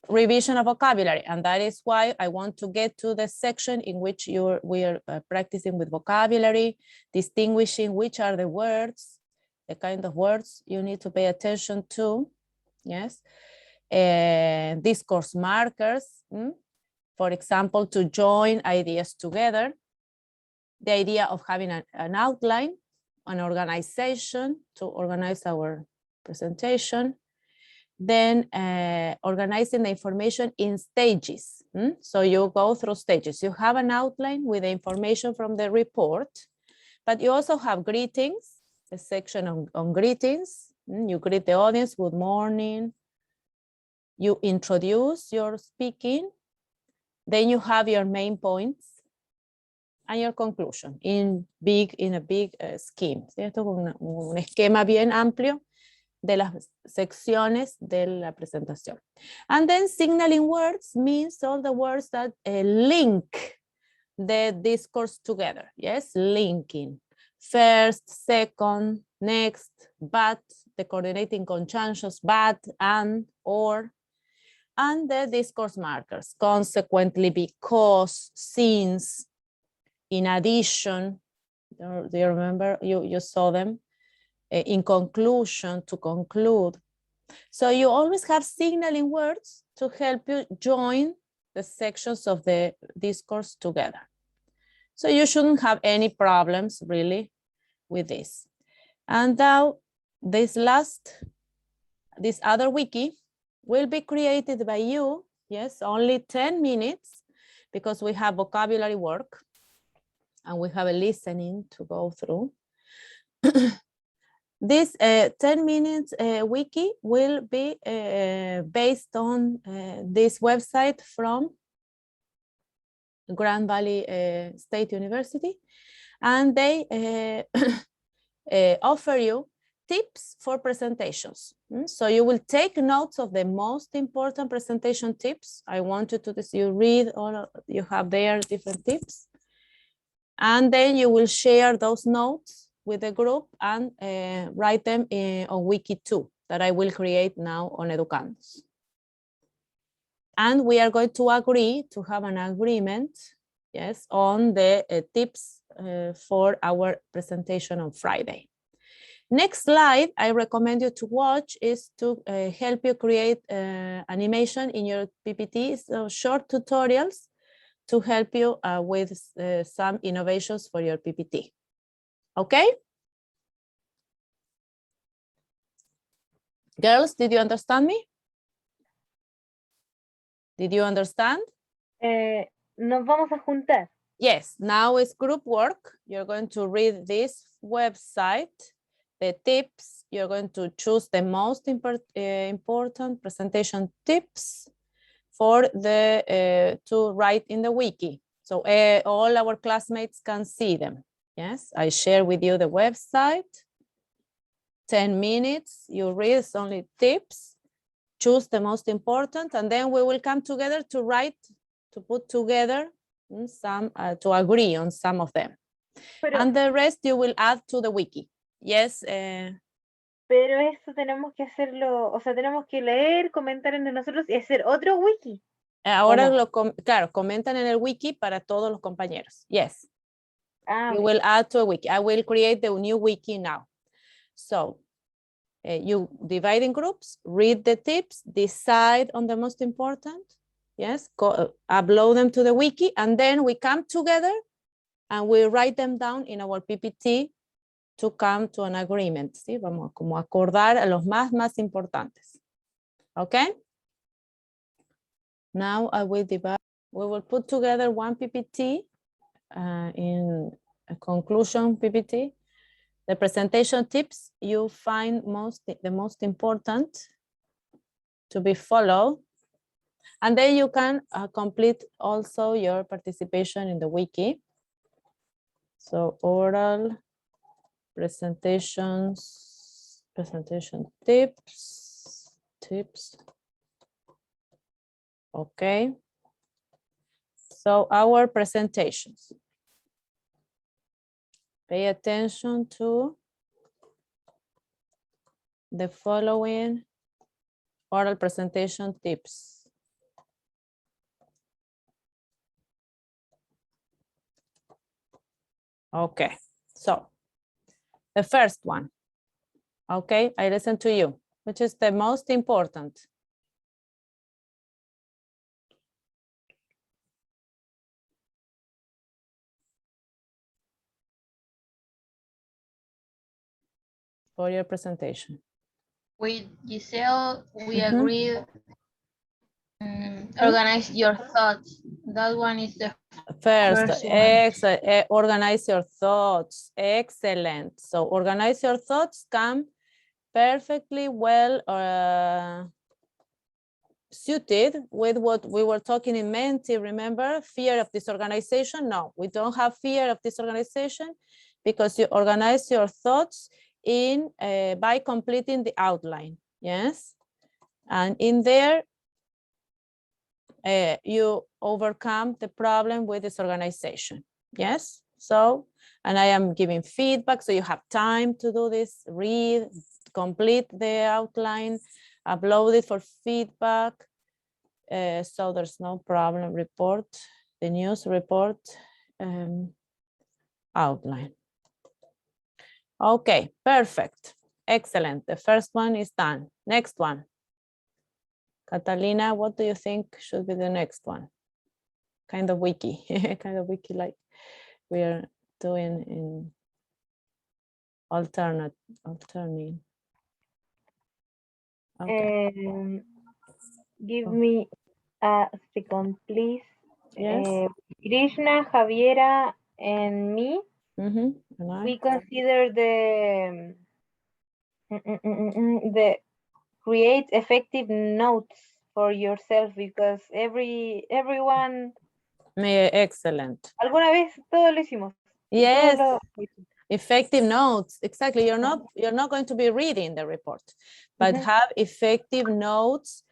revision of vocabulary. And that is why I want to get to the section in which we are practicing with vocabulary, distinguishing which are the words, the kind of words you need to pay attention to, yes? Discourse markers, for example, to join ideas together, the idea of having an outline, an organization to organize our presentation, then organizing the information in stages. So you go through stages. You have an outline with the information from the report, but you also have greetings, a section on greetings. You greet the audience, good morning. You introduce your speaking. Then you have your main points and your conclusion in a big scheme. Esto es un esquema bien amplio de las secciones de la presentación. And then signaling words means all the words that link the discourse together. Yes, linking. First, second, next, but, the coordinating conjunctions, but, and, or. And the discourse markers, consequently, because, since, in addition, do you remember, you saw them, in conclusion, to conclude. So you always have signaling words to help you join the sections of the discourse together. So you shouldn't have any problems really with this. And now this other wiki will be created by you, yes, only 10 minutes, because we have vocabulary work and we have a listening to go through. This 10 minutes wiki will be based on this website from Grand Valley State University, and they offer you tips for presentations. So you will take notes of the most important presentation tips. I want you to you read all, you have there different tips. And then you will share those notes with the group and write them on Wiki 2 that I will create now on Educandos. And we are going to agree to have an agreement, yes, on the tips for our presentation on Friday. Next slide I recommend you to watch is to help you create animation in your PPT, so short tutorials to help you with some innovations for your PPT. Okay? Girls, did you understand me? Did you understand? Nos vamos a juntar. Yes, now it's group work. You're going to read this website, the tips. You're going to choose the most important presentation tips for the to write in the wiki. So all our classmates can see them. Yes, I share with you the website. 10 minutes, you read only tips, choose the most important, and then we will come together to write, to put together some, to agree on some of them. Pero, and the rest you will add to the wiki. Yes. Pero eso tenemos que hacerlo, o sea, tenemos que leer, comentar entre nosotros y hacer otro wiki. Ahora, no? claro, comentan en el wiki para todos los compañeros. Yes. Ah, You okay. will add to a wiki. I will create the new wiki now. So you divide in groups, read the tips, decide on the most important. Yes, upload them to the wiki, and then we come together and we write them down in our PPT to come to an agreement. ¿Sí? Vamos como acordar a los más importantes. Okay? Now I will divide. We will put together one PPT in a conclusion PPT. The presentation tips you find the most important to be followed. And then you can complete also your participation in the wiki. So oral presentations, presentation tips. Okay. So our presentations. Pay attention to the following oral presentation tips. Okay, so the first one. Okay, I listen to you, which is the most important. For your presentation. With Giselle, we Mhm. agreed organize your thoughts. That one is the First, first one. organize your thoughts. Excellent. So organize your thoughts come perfectly well suited with what we were talking in Menti. Remember, fear of disorganization? No, we don't have fear of disorganization because you organize your thoughts in by completing the outline. Yes, and in there you overcome the problem with disorganization. Yes, so, and I am giving feedback, so you have time to do this, read, complete the outline, upload it for feedback. So there's no problem. Report, the news report outline. Okay, perfect. Excellent. The first one is done. Next one. Catalina, what do you think should be the next one? Kind of wiki, kind of wiki like we are doing in alternating. Okay. Give me a second, please. Yes. Krishna, Javiera, and me. And We consider the create effective notes for yourself because everyone. Excellent. Alguna vez todo lo hicimos. Yes. Effective notes. Exactly. You're not going to be reading the report, but have effective notes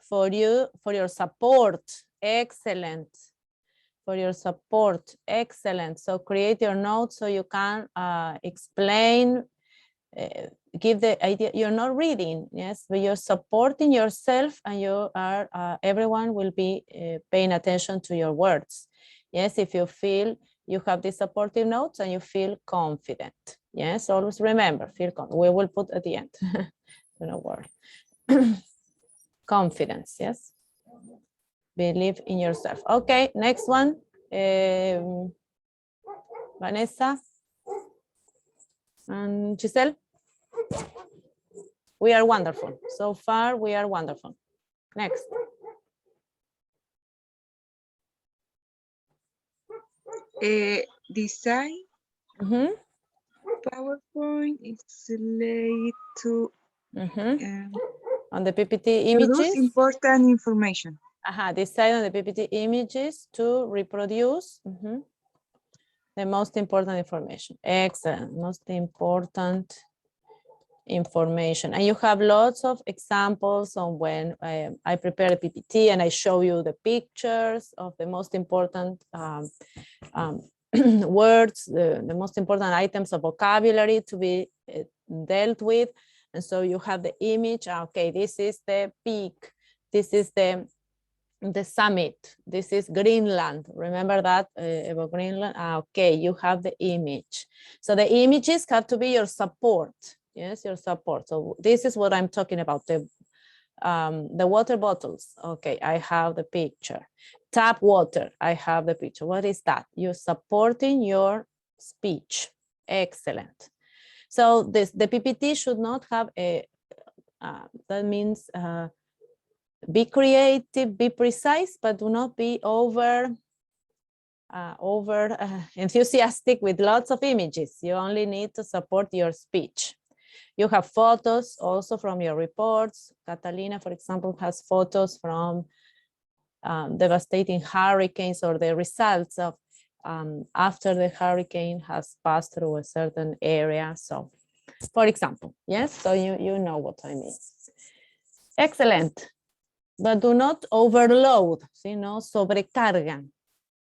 for you, for your support. Excellent. For your support. Excellent. So create your notes so you can explain, give the idea. You're not reading, yes, but you're supporting yourself, and you are everyone will be paying attention to your words. Yes, if you feel you have these supportive notes and you feel confident. Yes, always remember, feel confident. We will put at the end. Don't worry. Confidence, yes. Believe in yourself. Okay, next one. Vanessa and Giselle. We are wonderful. So far, we are wonderful. Next. Design PowerPoint is related to on the PPT images. Important information. Decide on the PPT images to reproduce the most important information. Excellent. Most important information. And you have lots of examples on when I prepare a PPT and I show you the pictures of the most important words, the most important items of vocabulary to be dealt with. And so you have the image. Okay, this is the peak. This is the summit. This is Greenland. Remember that about Greenland? Okay, you have the image. So the images have to be your support. Yes, your support. So this is what I'm talking about. The water bottles. Okay, I have the picture. Tap water. I have the picture. What is that? You're supporting your speech. Excellent. So the PPT should not have a. That means. Be creative, be precise, but do not be over enthusiastic with lots of images. You only need to support your speech. You have photos also from your reports. Catalina, for example, has photos from devastating hurricanes or the results of after the hurricane has passed through a certain area. So, for example, yes, so you know what I mean. Excellent. But do not overload, no sobrecargan.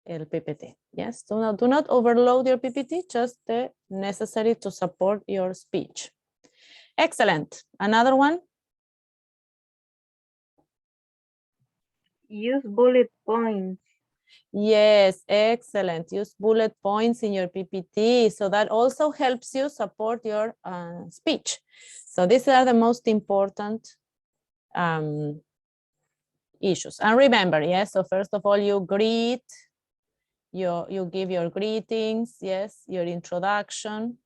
el PPT. Yes, do not overload your PPT, just the necessary to support your speech. Excellent. Another one? Use bullet points. Yes, excellent. Use bullet points in your PPT. So that also helps you support your speech. So these are the most important issues. And remember, yes, so first of all, you greet, you give your greetings, yes, your introduction,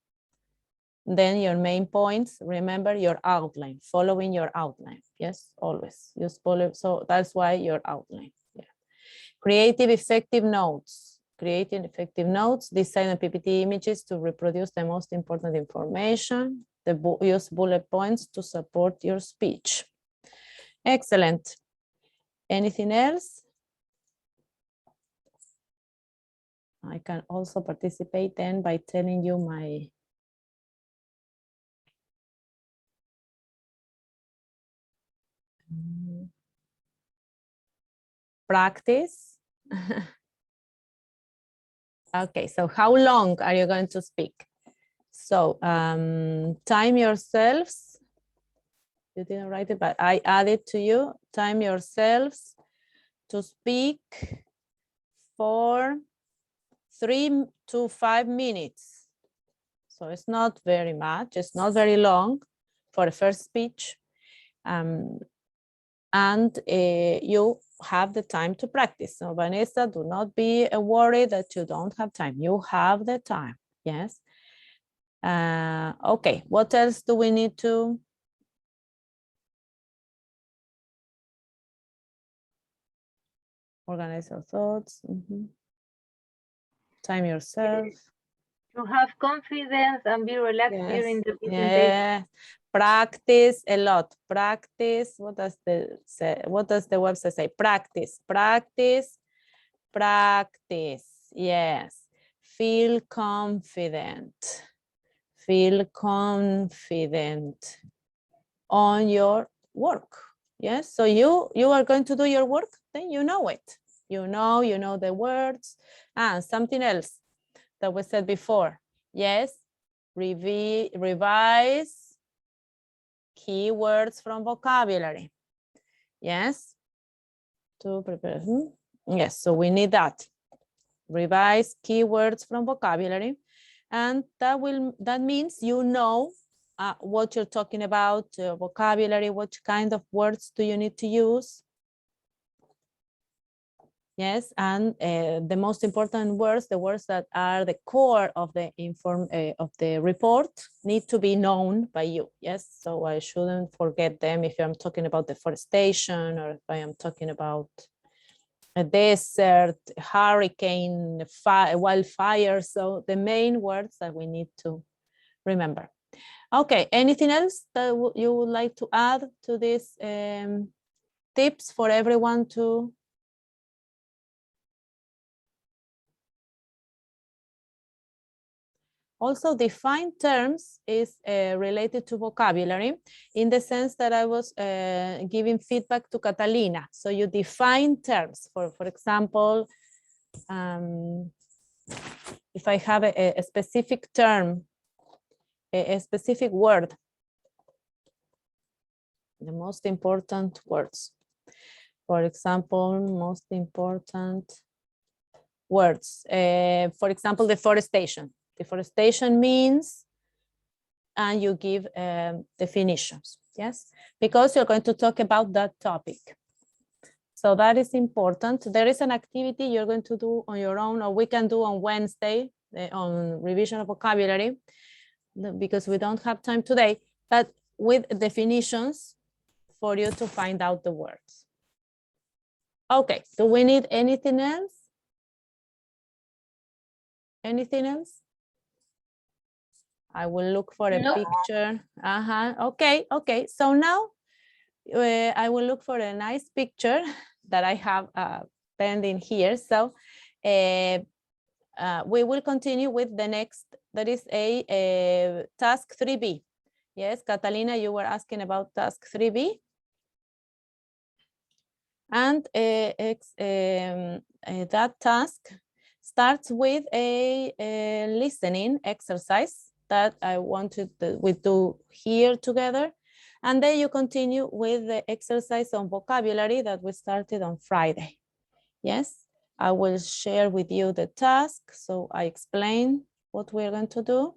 then your main points. Remember your outline, following your outline. Yes, always use bullet. So that's why your outline. Yeah. Creative effective notes. Creating effective notes, design and PPT images to reproduce the most important information. Use bullet points to support your speech. Excellent. Anything else? I can also participate then by telling you my practice. Okay, so how long are you going to speak? So time yourselves. You didn't write it, but I added to you. Time yourselves to speak for 3 to 5 minutes. So it's not very much, it's not very long for the first speech. And you have the time to practice. So Vanessa, do not be worried that you don't have time. You have the time, yes. Okay, what else do we need to? Organize your thoughts. Time yourself. To have confidence and be relaxed during the presentation. Yeah. Practice a lot. Practice. What does the website say? Practice. Practice. Practice. Yes. Feel confident. Feel confident on your work. Yes. So you are going to do your work, then you know it. You know the words. And something else that was said before. Yes. Revise keywords from vocabulary. Yes. To prepare. Yes. So we need that. Revise keywords from vocabulary. And that means you know what you're talking about, vocabulary, what kind of words do you need to use. Yes, and the most important words, the words that are the core of the report, need to be known by you. Yes, so I shouldn't forget them if I'm talking about deforestation or if I am talking about a desert, hurricane, wildfire. So the main words that we need to remember. Okay, anything else that you would like to add to these tips for everyone to? Also, define terms is related to vocabulary in the sense that I was giving feedback to Catalina. So you define terms. For example, if I have a specific term, a specific word, the most important words. For example, most important words. For example, deforestation. Deforestation means, and you give definitions, yes? Because you're going to talk about that topic. So that is important. There is an activity you're going to do on your own, or we can do on Wednesday on revision of vocabulary, because we don't have time today, but with definitions for you to find out the words. Okay, do we need anything else? Anything else? I will look for a picture. Okay. So now I will look for a nice picture that I have pending here. So we will continue with the next, that is a task 3B. Yes, Catalina, you were asking about task 3B. And that task starts with a listening exercise that I wanted we do here together. And then you continue with the exercise on vocabulary that we started on Friday. Yes, I will share with you the task. So I explain what we're going to do.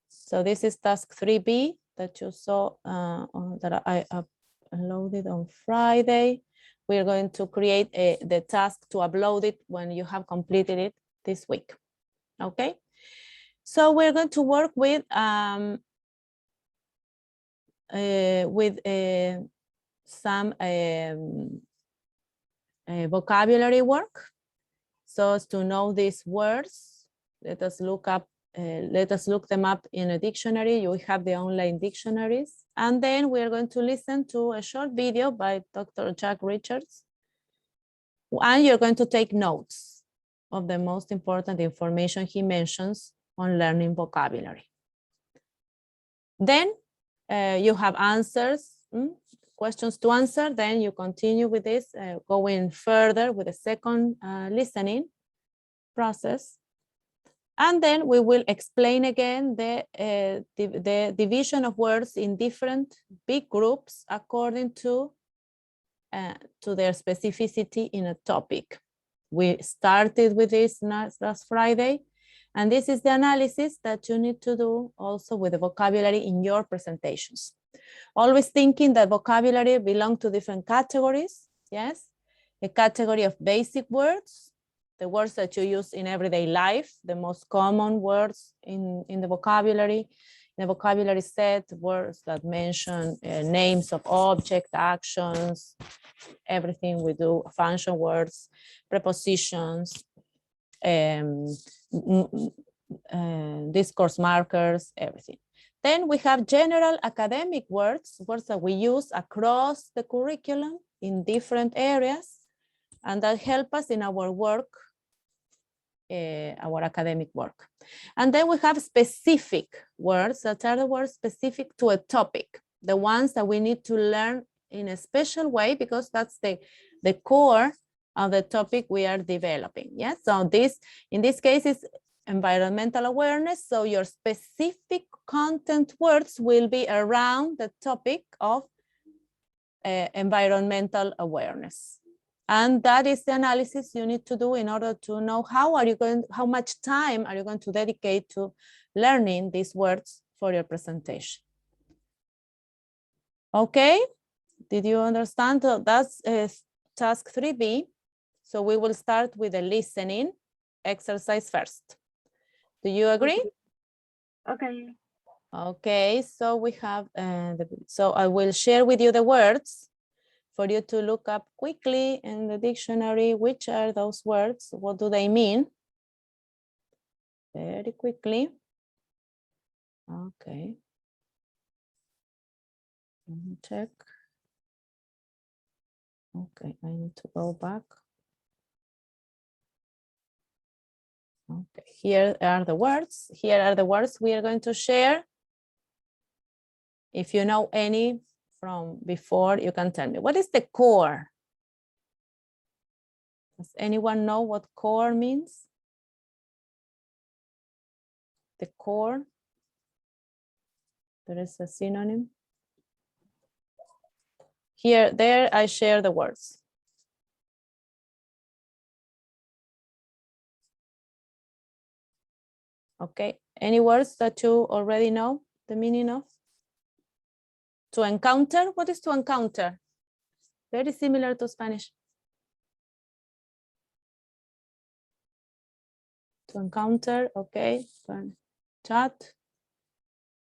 So this is task 3B that you saw that I uploaded on Friday. We're going to create the task to upload it when you have completed it this week. Okay, so we're going to work with some vocabulary work. So as to know these words, let us look them up in a dictionary. You have the online dictionaries. And then we're going to listen to a short video by Dr. Jack Richards. And you're going to take notes of the most important information he mentions on learning vocabulary. Then you have answers, questions to answer. Then you continue with this, going further with the second listening process. And then we will explain again the division of words in different big groups according to their specificity in a topic. We started with this last Friday, and this is the analysis that you need to do also with the vocabulary in your presentations. Always thinking that vocabulary belongs to different categories, yes? A category of basic words, the words that you use in everyday life, the most common words in the vocabulary set, words that mention names of object, actions, everything we do, function words, prepositions, discourse markers, everything. Then we have general academic words, words that we use across the curriculum in different areas, and that help us in our work, our academic work. And then we have specific words that are the words specific to a topic, the ones that we need to learn in a special way because that's the core of the topic we are developing. Yes, so in this case is environmental awareness. So your specific content words will be around the topic of environmental awareness. And that is the analysis you need to do in order to know how much time are you going to dedicate to learning these words for your presentation. Okay, did you understand? So that's task 3B. So we will start with the listening exercise first. Do you agree? Okay. Okay, so we have, so I will share with you the words for you to look up quickly in the dictionary. Which are those words? What do they mean? Very quickly. Okay. Let me check. Okay, I need to go back. Okay, here are the words. Here are the words we are going to share. If you know any from before, you can tell me. What is the core? Does anyone know what core means? The core. There is a synonym. Here, there, I share the words. Okay, any words that you already know the meaning of? To encounter, what is to encounter? Very similar to Spanish. To encounter, okay, chat.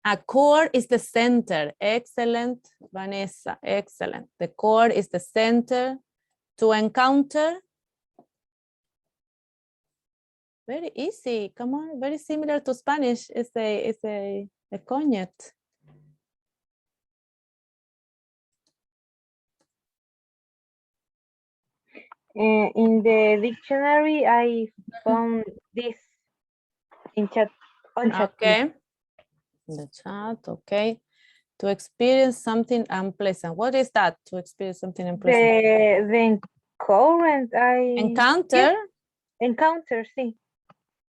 A core is the center. Excellent, Vanessa, excellent. The core is the center. To encounter. Very easy, come on, very similar to Spanish. It's a cognate. In the dictionary, I found this in chat. On chat. Okay. In the chat, okay. To experience something unpleasant. What is that? To experience something unpleasant. The current I Encounter. Encounter, sí.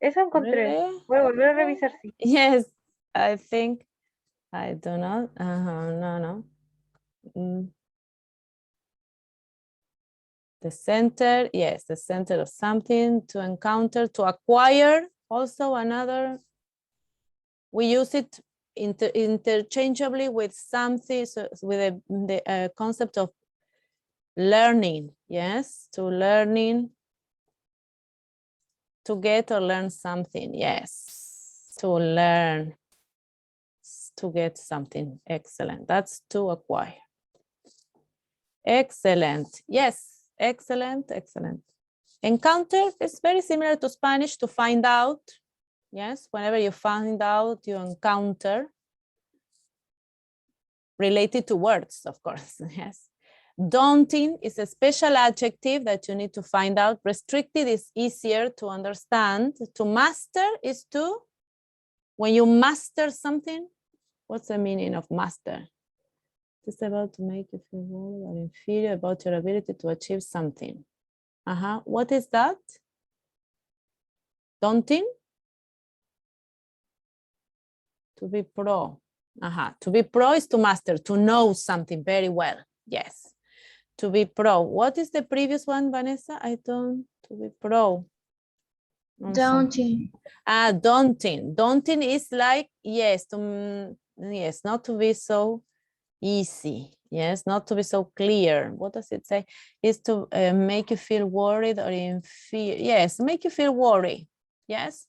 Eso encontré. Really? Voy a volver a revisar, sí. Yes, I think, I don't know. No. The center, yes, the center of something, to encounter, to acquire, also another. We use it interchangeably with something, so with the concept of learning, yes, to learning, to get or learn something, yes, to learn, to get something, excellent, that's to acquire. Excellent, yes, excellent. Encounter is very similar to Spanish, to find out, yes, whenever you find out, you encounter, related to words, of course, yes. Daunting is a special adjective that you need to find out. Restricted is easier to understand. To master is to, when you master something, what's the meaning of master? It's about to make you feel worried or inferior about your ability to achieve something. What is that? Daunting? To be pro. To be pro is to master, to know something very well. Yes. To be pro. What is the previous one, Vanessa? To be pro. Daunting. Daunting. Daunting is like, yes, yes, not to be so easy. Yes, not to be so clear. What does it say? Is to make you feel worried or inferior. Yes, make you feel worried. Yes.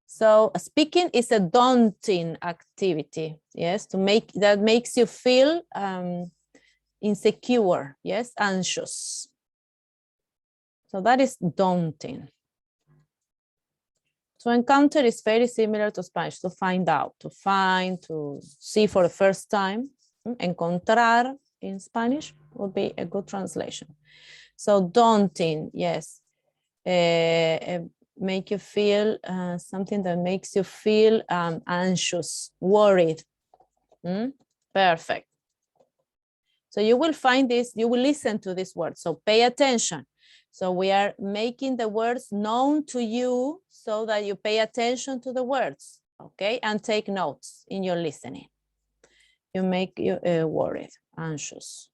So speaking is a daunting activity. Yes, that makes you feel insecure. Yes, anxious. So that is daunting. To encounter is very similar to Spanish, to find out, to find, to see for the first time. Encontrar in Spanish would be a good translation. So daunting, yes. Make you feel something that makes you feel anxious, worried. Perfect. So you will find this, you will listen to this word. So pay attention. So we are making the words known to you so that you pay attention to the words, okay? And take notes in your listening. You make you worried, anxious.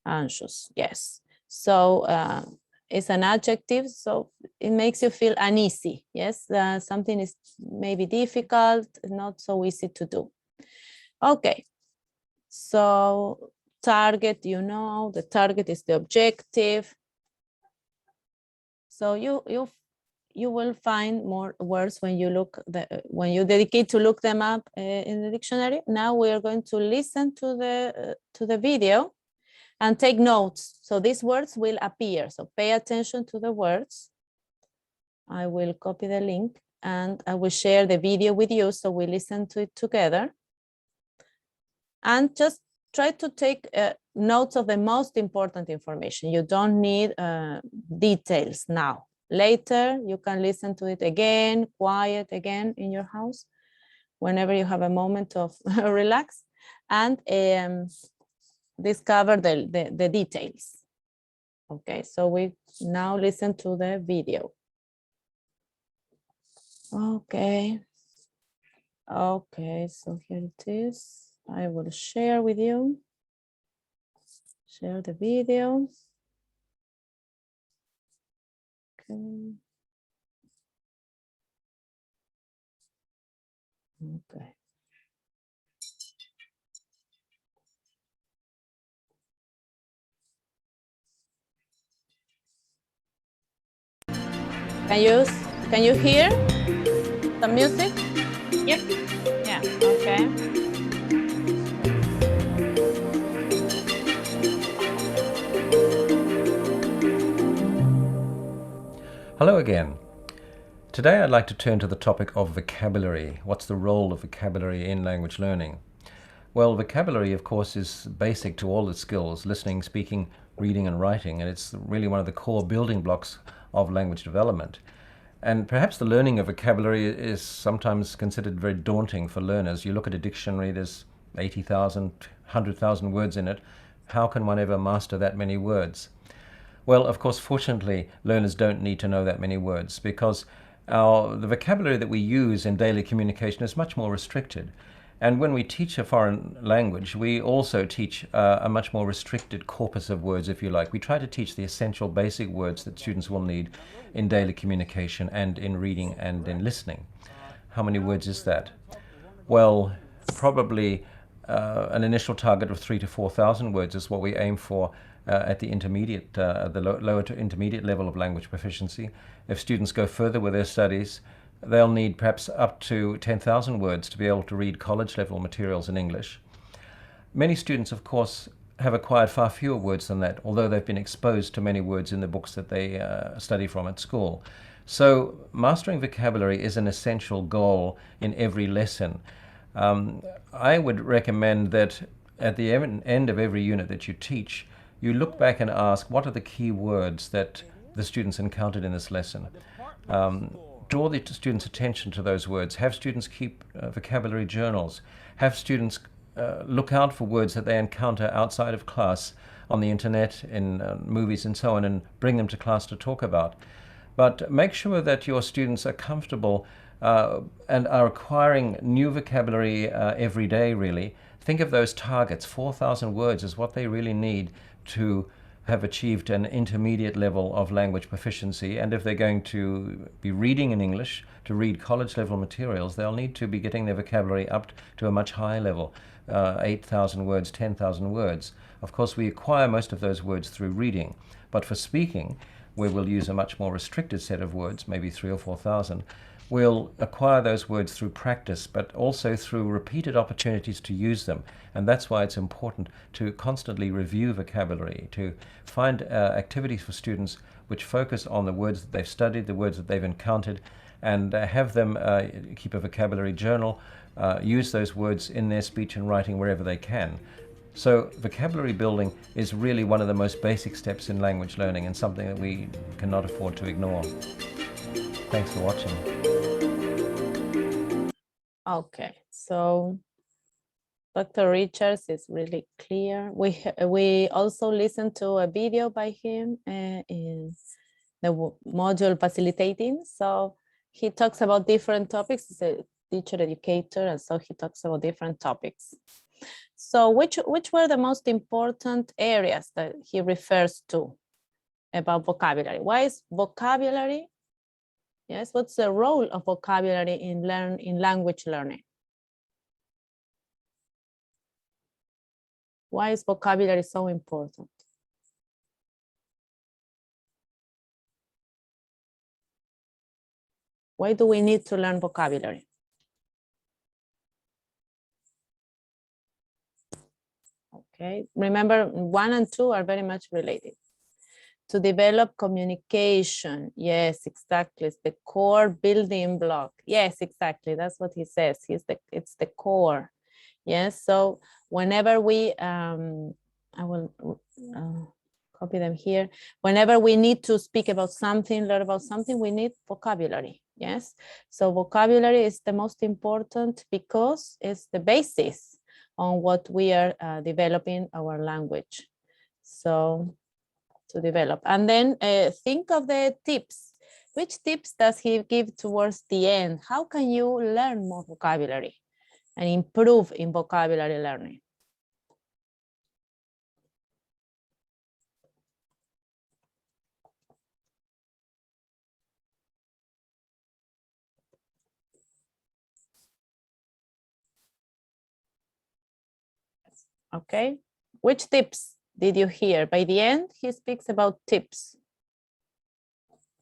Anxious, yes. So it's an adjective, so it makes you feel uneasy, yes? Something is maybe difficult, not so easy to do. Okay, so target, you know, the target is the objective. So you will find more words when you when you dedicate to look them up in the dictionary. Now we are going to listen to the video and take notes. So these words will appear. So pay attention to the words. I will copy the link and I will share the video with you so we listen to it together. And just try to take notes of the most important information. You don't need details now. Later, you can listen to it again, quiet again in your house, whenever you have a moment of relax, and discover the details. Okay, so we now listen to the video. Okay. Okay, so here it is. I will share with you. Share the video. Okay. Okay. Can you hear the music? Yep. Yeah, okay. Hello again. Today I'd like to turn to the topic of vocabulary. What's the role of vocabulary in language learning? Well, vocabulary, of course, is basic to all the skills, listening, speaking, reading, and writing, and it's really one of the core building blocks of language development. And perhaps the learning of vocabulary is sometimes considered very daunting for learners. You look at a dictionary, there's 80,000, 100,000 words in it. How can one ever master that many words? Well, of course, fortunately, learners don't need to know that many words because the vocabulary that we use in daily communication is much more restricted. And when we teach a foreign language, we also teach a much more restricted corpus of words, if you like. We try to teach the essential basic words that students will need in daily communication and in reading and in listening. How many words is that? Well, probably an initial target of 3,000 to 4,000 words is what we aim for at the intermediate, lower to intermediate level of language proficiency. If students go further with their studies, they'll need perhaps up to 10,000 words to be able to read college level materials in English. Many students, of course, have acquired far fewer words than that, although they've been exposed to many words in the books that they study from at school. So mastering vocabulary is an essential goal in every lesson. I would recommend that at the end of every unit that you teach, you look back and ask, what are the key words that the students encountered in this lesson? Draw the students' attention to those words. Have students keep vocabulary journals. Have students look out for words that they encounter outside of class, on the internet, in movies and so on, and bring them to class to talk about. But make sure that your students are comfortable and are acquiring new vocabulary every day, really. Think of those targets. 4,000 words is what they really need to have achieved an intermediate level of language proficiency. And if they're going to be reading in English, to read college level materials, they'll need to be getting their vocabulary up to a much higher level, 8,000 words, 10,000 words. Of course, we acquire most of those words through reading, but for speaking, where we'll use a much more restricted set of words, maybe 3,000 or 4,000, we'll acquire those words through practice, but also through repeated opportunities to use them. And that's why it's important to constantly review vocabulary, to find activities for students which focus on the words that they've studied, the words that they've encountered, and have them keep a vocabulary journal, use those words in their speech and writing wherever they can. So vocabulary building is really one of the most basic steps in language learning and something that we cannot afford to ignore. Thanks for watching. Okay, so Dr. Richards is really clear. We also listened to a video by him in the module facilitating. So he talks about different topics. He's a teacher educator, and so he talks about different topics. So which were the most important areas that he refers to about vocabulary? Why is vocabulary? Yes, what's the role of vocabulary in language learning? Why is vocabulary so important? Why do we need to learn vocabulary? Okay, remember 1 and 2 are very much related. To develop communication, yes, exactly, it's the core building block. Yes, exactly, that's what he says. It's the core. Yes, so whenever we, I will copy them here. Whenever we need to speak about something, learn about something, we need vocabulary. Yes, so vocabulary is the most important because it's the basis on what we are developing our language. So to develop, and then think of the tips. Which tips does he give towards the end? How can you learn more vocabulary and improve in vocabulary learning? Okay, which tips did you hear? By the end, he speaks about tips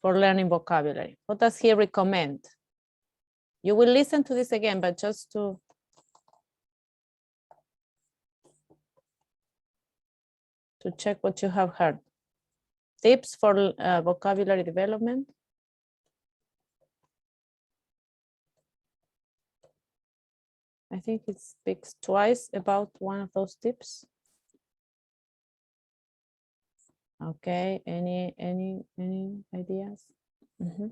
for learning vocabulary. What does he recommend? You will listen to this again, but just to check what you have heard. Tips for vocabulary development. I think it speaks twice about one of those tips. Okay, any ideas? Mm-hmm.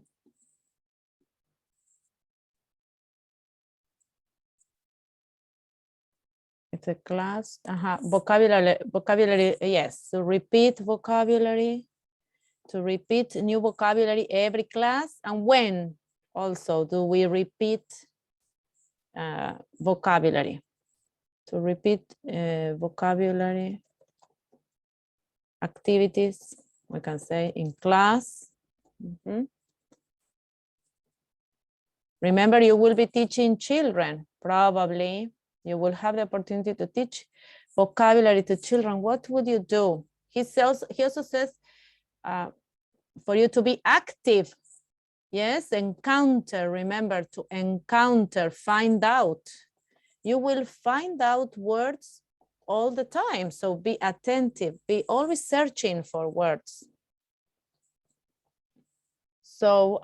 It's a class, vocabulary, yes, so repeat vocabulary, to repeat new vocabulary every class, and when also do we repeat vocabulary? To repeat vocabulary activities, we can say in class. Remember, you will be teaching children, probably. You will have the opportunity to teach vocabulary to children. What would you do? He also says for you to be active. Yes, encounter, remember to encounter, find out. You will find out words all the time, so be attentive, be always searching for words. So,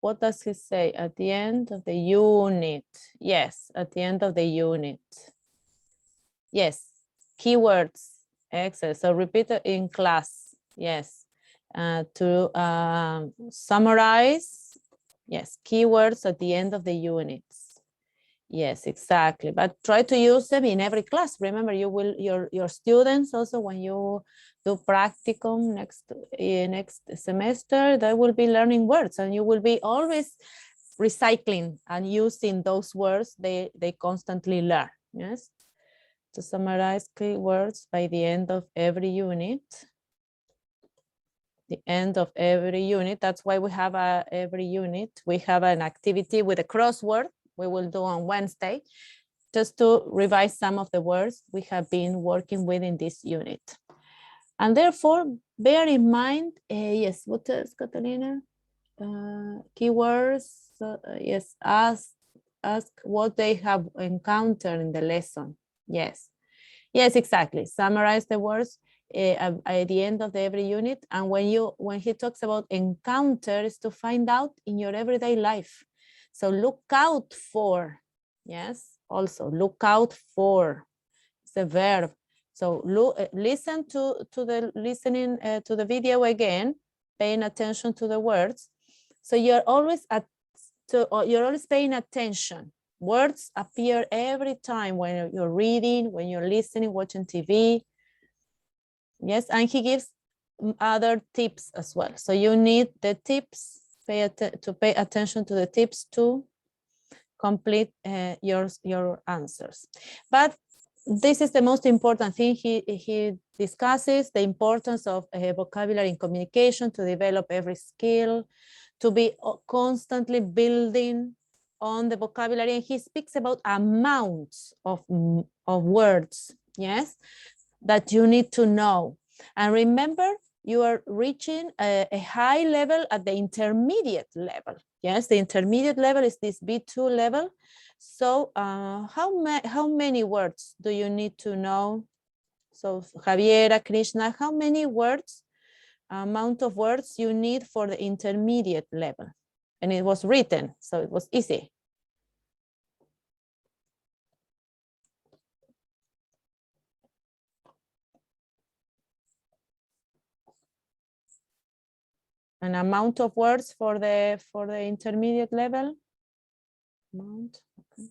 what does he say at the end of the unit? Yes, at the end of the unit. Yes, keywords, excellent. So repeat it in class, yes. To summarize, yes, keywords at the end of the units. Yes, exactly. But try to use them in every class. Remember, you will your students also, when you do practicum next semester, they will be learning words, and you will be always recycling and using those words they constantly learn. Yes. To summarize keywords by the end of every unit. The end of every unit. That's why we have every unit. We have an activity with a crossword we will do on Wednesday, just to revise some of the words we have been working with in this unit. And therefore, bear in mind, yes, what else, Catalina? Keywords, yes, ask what they have encountered in the lesson. Yes, yes, exactly. Summarize the words at the end of every unit. And when he talks about encounters, to find out in your everyday life. So look out for, yes, also look out for, it's a verb. So listen to the video again, paying attention to the words. So you're always paying attention. Words appear every time when you're reading, when you're listening, watching TV. Yes, and he gives other tips as well. So you need the tips, to pay attention to the tips to complete your answers. But this is the most important thing. He discusses the importance of vocabulary in communication, to develop every skill, to be constantly building on the vocabulary. And he speaks about amounts of words, yes, that you need to know. And remember, you are reaching a high level at the intermediate level. Yes, the intermediate level is this B2 level. So how many words do you need to know? So Javiera, Krishna, how many words, amount of words you need for the intermediate level? And it was written, so it was easy. An amount of words for the intermediate level. Amount. Okay.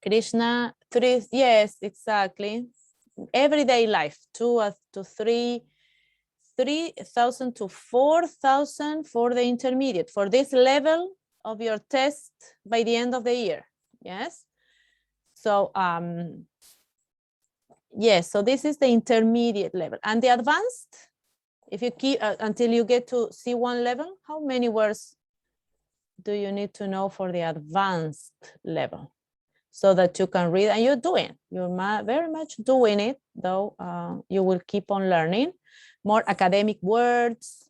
Krishna, 3, yes, exactly. Everyday life, 2 to 3, 3,000 to 4,000 for the intermediate, for this level of your test by the end of the year. Yes. So yes, so this is the intermediate level. And the advanced, if you keep until you get to C1 level, how many words do you need to know for the advanced level, so that you can read? And you're very much doing it, though you will keep on learning more academic words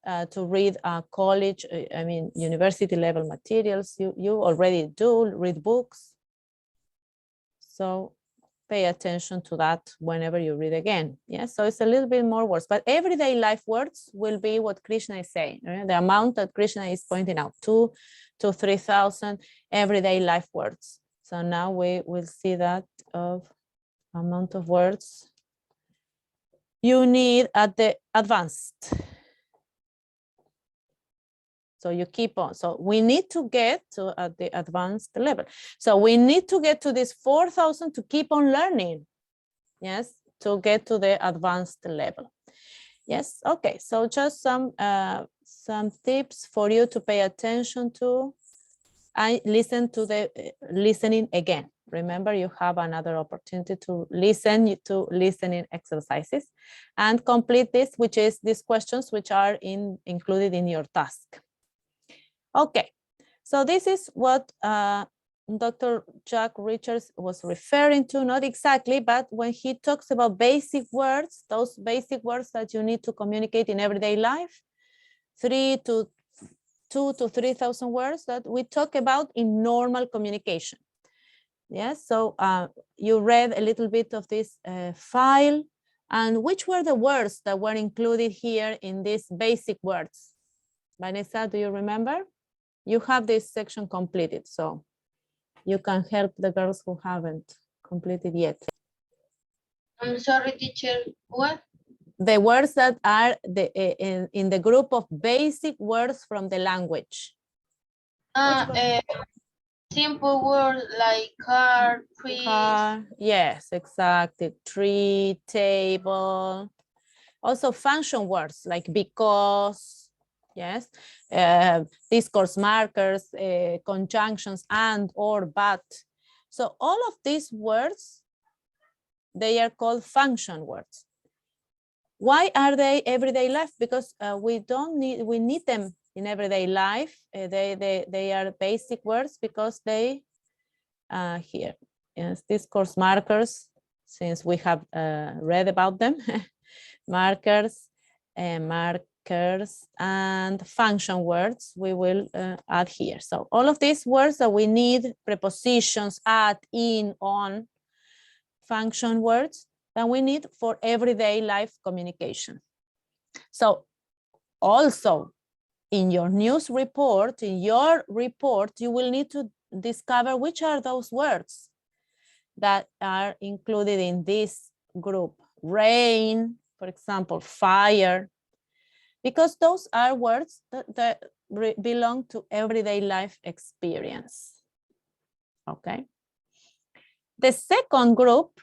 to read college, university level materials. You already do read books. So pay attention to that whenever you read again. Yes, so it's a little bit more words, but everyday life words will be what Krishna is saying. Right? The amount that Krishna is pointing out, 2 to 3,000 everyday life words. So now we will see that of amount of words you need at the advanced. So you keep on. So we need to get to at the advanced level. So we need to get to this 4,000 to keep on learning. Yes, to get to the advanced level. Yes, okay, so just some tips for you to pay attention to. I listen to the listening again. Remember, you have another opportunity to listen to listening exercises and complete this, which is these questions which are included in your task. Okay, so this is what Dr. Jack Richards was referring to, not exactly, but when he talks about basic words, those basic words that you need to communicate in everyday life, 2,000 to 3,000 words that we talk about in normal communication. Yes, so you read a little bit of this file, and which were the words that were included here in these basic words? Vanessa, do you remember? You have this section completed, so you can help the girls who haven't completed yet. I'm sorry, teacher, what? The words that are in the group of basic words from the language. Simple words like car, tree. Car, yes, exactly. Tree, table. Also function words like because, yes. Discourse markers, conjunctions, and, or, but. So all of these words, they are called function words. Why are they everyday life? Because we need them in everyday life. They are basic words because they, here, yes, discourse markers, since we have read about them, markers, and function words we will add here. So all of these words that we need, prepositions, at, in, on, function words, that we need for everyday life communication. So also in your news report, you will need to discover which are those words that are included in this group. Rain, for example, fire, because those are words that belong to everyday life experience. Okay. The second group,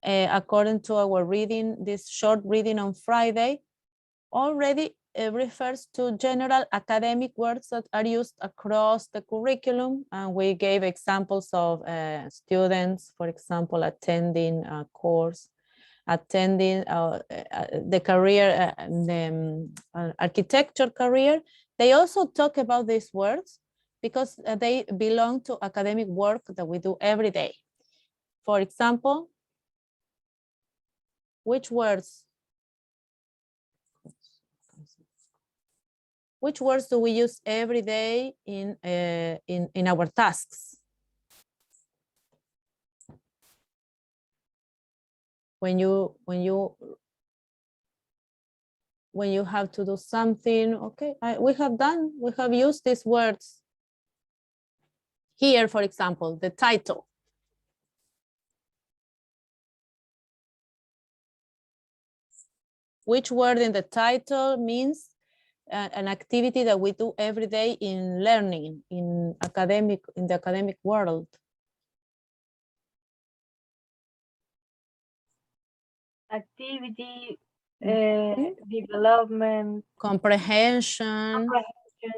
according to our reading, this short reading on Friday, already refers to general academic words that are used across the curriculum. And we gave examples of students, for example, attending a course, attending the career, the architecture career. They also talk about these words because they belong to academic work that we do every day. For example, which words do we use every day in our tasks? When you have to do something, okay, we have used these words. Here, for example, the title. Which word in the title means an activity that we do every day in learning, in the academic world? Activity, development, comprehension,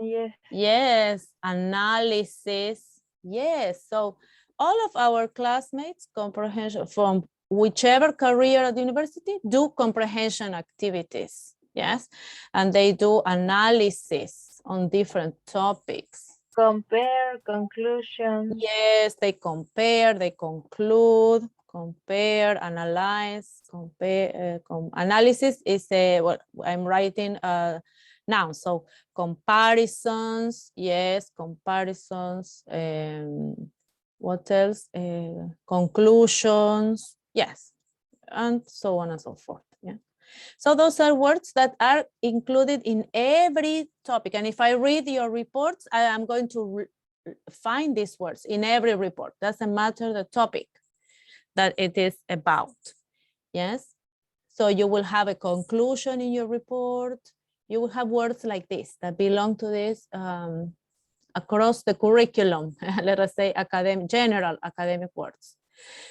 yes. Yes, analysis, yes. So all of our classmates, comprehension from whichever career at the university, do comprehension activities, yes, and they do analysis on different topics. Compare, conclusion. Yes, they compare, they conclude, compare, analyze, compare. Analysis is what I'm writing now. So comparisons, yes, comparisons. What else? Conclusions, yes, and so on and so forth. Yeah. So those are words that are included in every topic. And if I read your reports, I am going to find these words in every report. Doesn't matter the topic that it is about. Yes. So you will have a conclusion in your report. You will have words like this that belong to this across the curriculum. Let us say general academic words.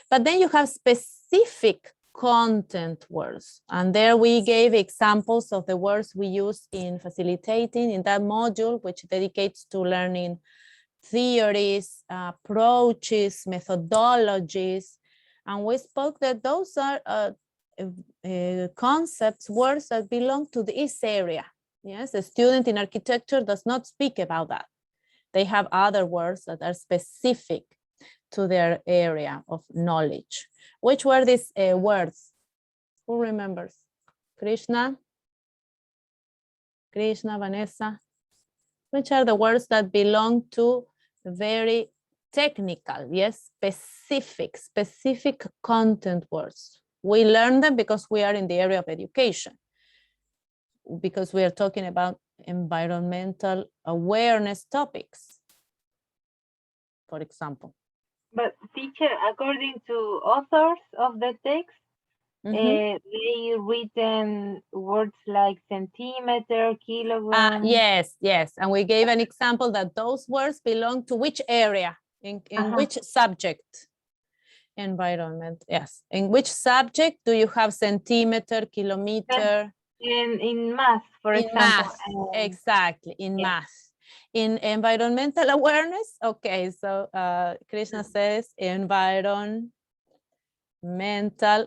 But then you have specific content words. And there we gave examples of the words we use in facilitating in that module, which dedicates to learning theories, approaches, methodologies. And we spoke that those are concepts, words that belong to this area. Yes, a student in architecture does not speak about that. They have other words that are specific to their area of knowledge. Which were these words? Who remembers? Krishna? Krishna, Vanessa? Which are the words that belong to very technical, yes, specific content words? We learn them because we are in the area of education, because we are talking about environmental awareness topics, for example. But teacher, according to authors of the text, they written words like centimeter, kilogram. Yes, and we gave an example that those words belong to which area, in which subject? Environment, yes. In which subject do you have centimeter, kilometer? In math, for example. Math, exactly, in math. In environmental awareness, okay, so Krishna says environmental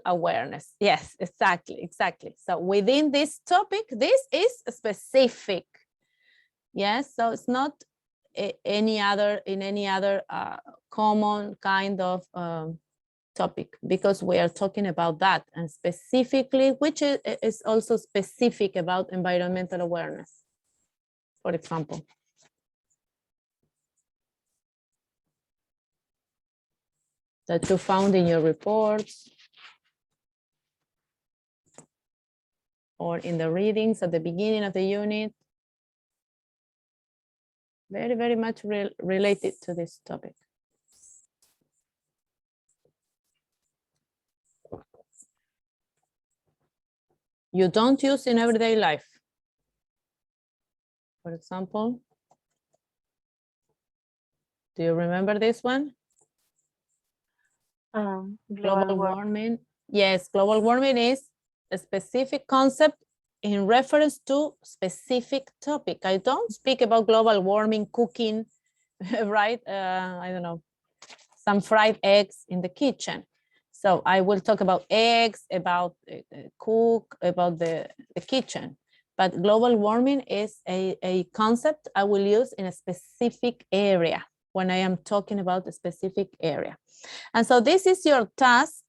awareness. Yes, exactly. So within this topic, this is specific. Yes, so it's not any other common kind of topic, because we are talking about that, and specifically, which is also specific about environmental awareness, for example. That you found in your reports or in the readings at the beginning of the unit. Very, very much related to this topic. You don't use in everyday life. For example, do you remember this one? Global warming. Yes, global warming is a specific concept in reference to specific topic. I don't speak about global warming, cooking, right? I don't know, some fried eggs in the kitchen. So I will talk about eggs, about cook, about the kitchen. But global warming is a concept I will use in a specific area when I am talking about a specific area. And so this is your task.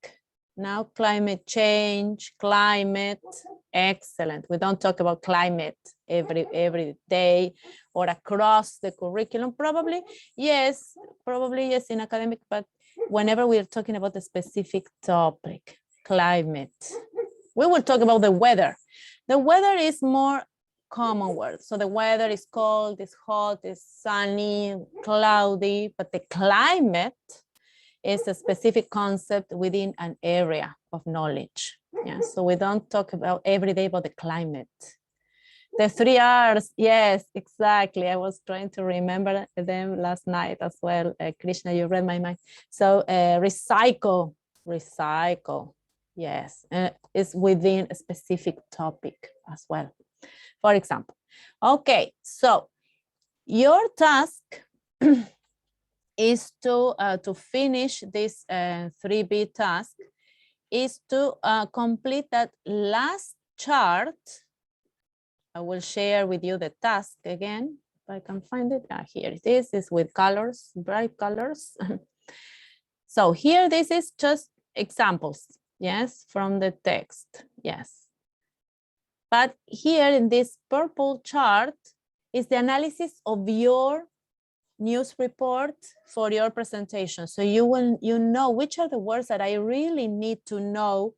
Now climate change, climate, excellent. We don't talk about climate every day or across the curriculum. Probably yes in academic, but whenever we are talking about a specific topic, climate, we will talk about the weather. The weather is more common word. So the weather is cold, it's hot, it's sunny, cloudy, but the climate is a specific concept within an area of knowledge. Yeah, so we don't talk about every day about the climate. The 3 R's, yes, exactly. I was trying to remember them last night as well. Krishna, you read my mind. So recycle, yes, is within a specific topic as well. For example, okay, so your task is to finish this 3B task, is to complete that last chart. I will share with you the task again, if I can find it. Here it is. It's with colors, bright colors. So here, this is just examples, yes, from the text, yes. But here in this purple chart is the analysis of your news report for your presentation. So you know which are the words that I really need to know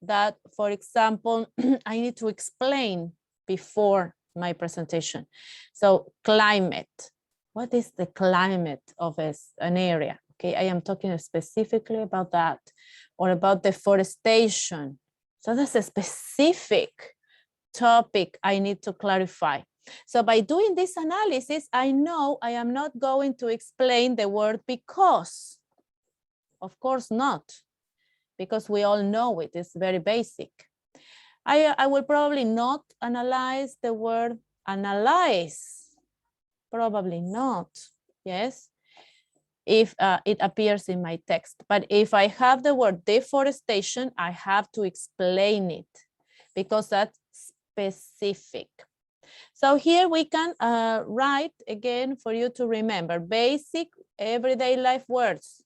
that, for example, I need to explain before my presentation. So climate, what is the climate of an area? Okay, I am talking specifically about that, or about deforestation. So that's a specific topic I need to clarify. So by doing this analysis, I know I am not going to explain the word because. Of course not. because we all know it. It's very basic. I will probably not analyze the word analyze. Probably not, yes, if it appears in my text. But if I have the word deforestation, I have to explain it because that's specific. So here we can write again for you to remember basic everyday life words.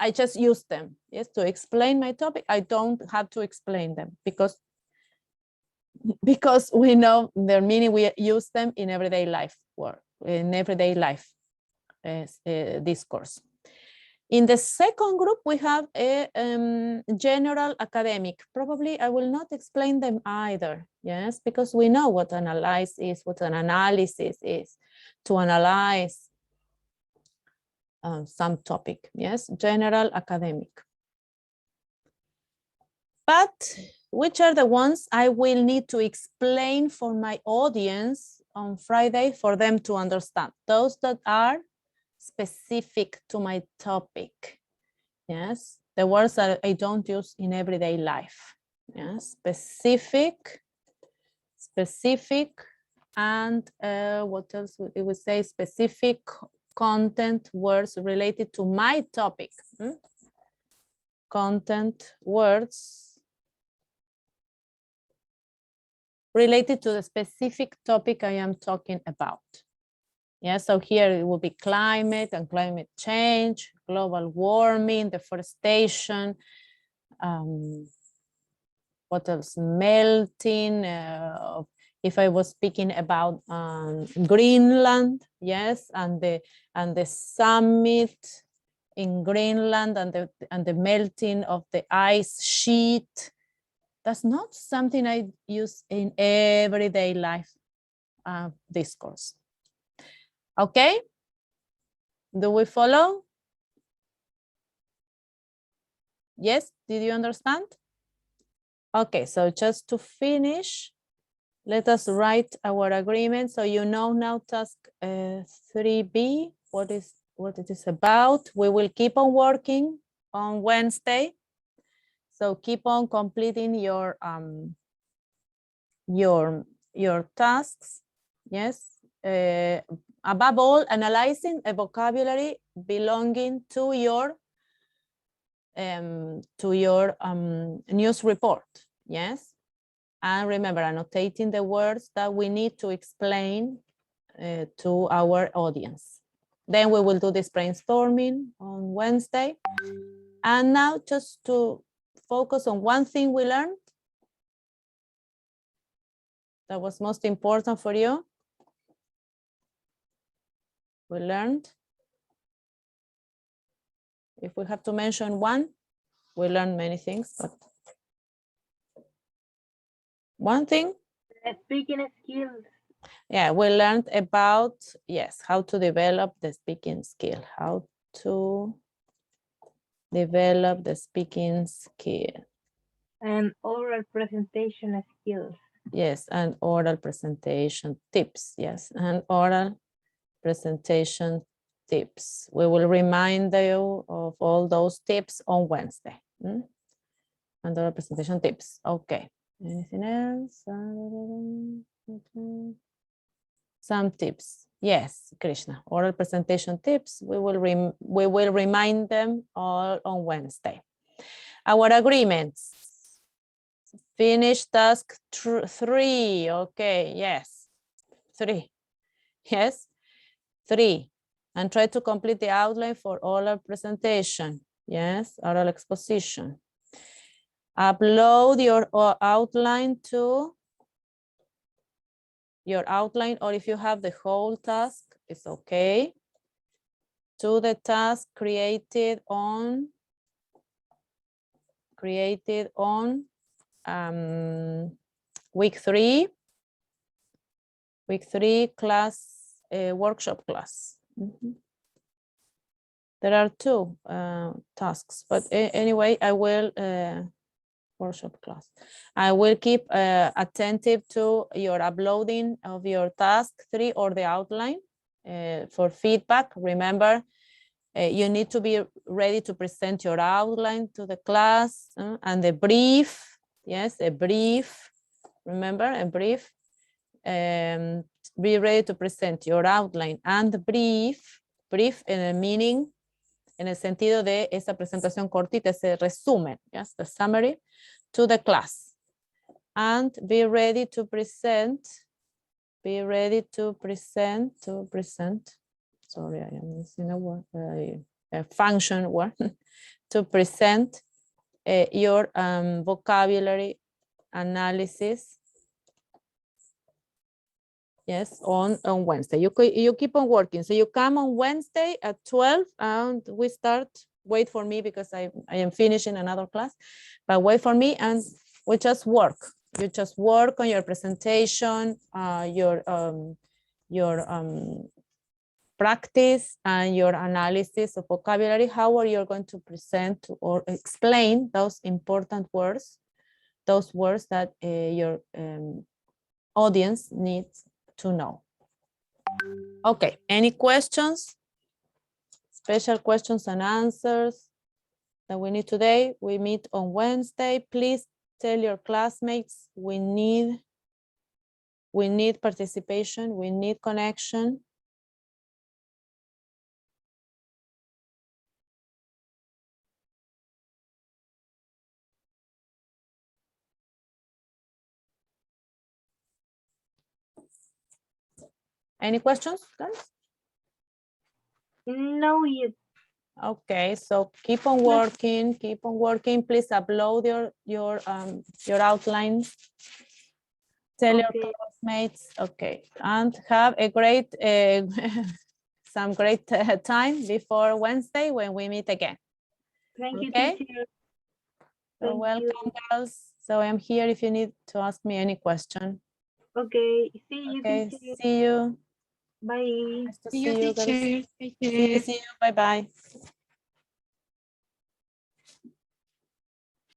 I just use them, yes, to explain my topic. I don't have to explain them because we know their meaning. We use them in everyday life discourse. In the second group, we have a general academic. Probably I will not explain them either, yes, because we know what analyze is, what an analysis is, to analyze some topic, yes, general academic. But which are the ones I will need to explain for my audience on Friday for them to understand? Those that are specific to my topic, yes, the words that I don't use in everyday life, yes, specific, and what else would we say? Specific content words related to my topic. Content words related to the specific topic I am talking about. Yeah, so here it will be climate and climate change, global warming, deforestation, what else? Melting. If I was speaking about Greenland, yes, and the summit in Greenland and the melting of the ice sheet. That's not something I use in everyday life discourse. Okay, do we follow? Yes, did you understand? Okay, so just to finish, let us write our agreement. So you know now task 3B, what it is about. We will keep on working on Wednesday. So keep on completing your tasks, yes. Above all, analyzing a vocabulary belonging to your news report, yes. And remember, annotating the words that we need to explain to our audience. Then we will do this brainstorming on Wednesday. And now just to focus on one thing we learned that was most important for you. We learned, if we have to mention one, we learned many things, but one thing. Speaking skills. Yeah, we learned about, yes, how to develop the speaking skill, how to develop the speaking skill. And oral presentation skills. Yes, and oral presentation tips, yes, and oral presentation tips. We will remind you of all those tips on Wednesday. And oral presentation tips, okay. Anything else? Some tips. Yes, Krishna. Oral presentation tips. We will remind them all on Wednesday. Our agreements. Finish task 3. Okay. Yes. 3. Yes. 3. And try to complete the outline for oral presentation. Yes. Oral exposition. Upload your outline to your outline, or if you have the whole task, it's okay, to the task created on week 3 class, workshop class. There are 2 tasks, but anyway, I will workshop class. I will keep attentive to your uploading of your task 3 or the outline for feedback. Remember, You need to be ready to present your outline to the class and the brief. Yes, a brief. Remember, a brief. Be ready to present your outline and the brief. Brief in a meaning, en el sentido de esa presentación cortita, ese resumen, yes, the summary to the class. And be ready to present. Be ready to present. Sorry, I am missing a word, a function word, to present your vocabulary analysis, yes, on Wednesday. You keep on working. So you come on Wednesday at 12 and we start, wait for me because I am finishing another class, but wait for me and we just work. You just work on your presentation, your practice and your analysis of vocabulary. How are you going to present or explain those important words, those words that your audience needs to know? Okay, any questions? Special questions and answers that we need today? We meet on Wednesday. Please tell your classmates we need participation, we need connection. Any questions, guys? No yet. Okay, so keep on working, Please upload your outlines. Tell your classmates, okay, and have a great, some great time before Wednesday when we meet again. Thank you, Okay? teacher. You're welcome, girls. So I'm here if you need to ask me any question. Okay, see you, Okay, teacher. see you. Bye. Nice to see you, girls. See you, bye-bye.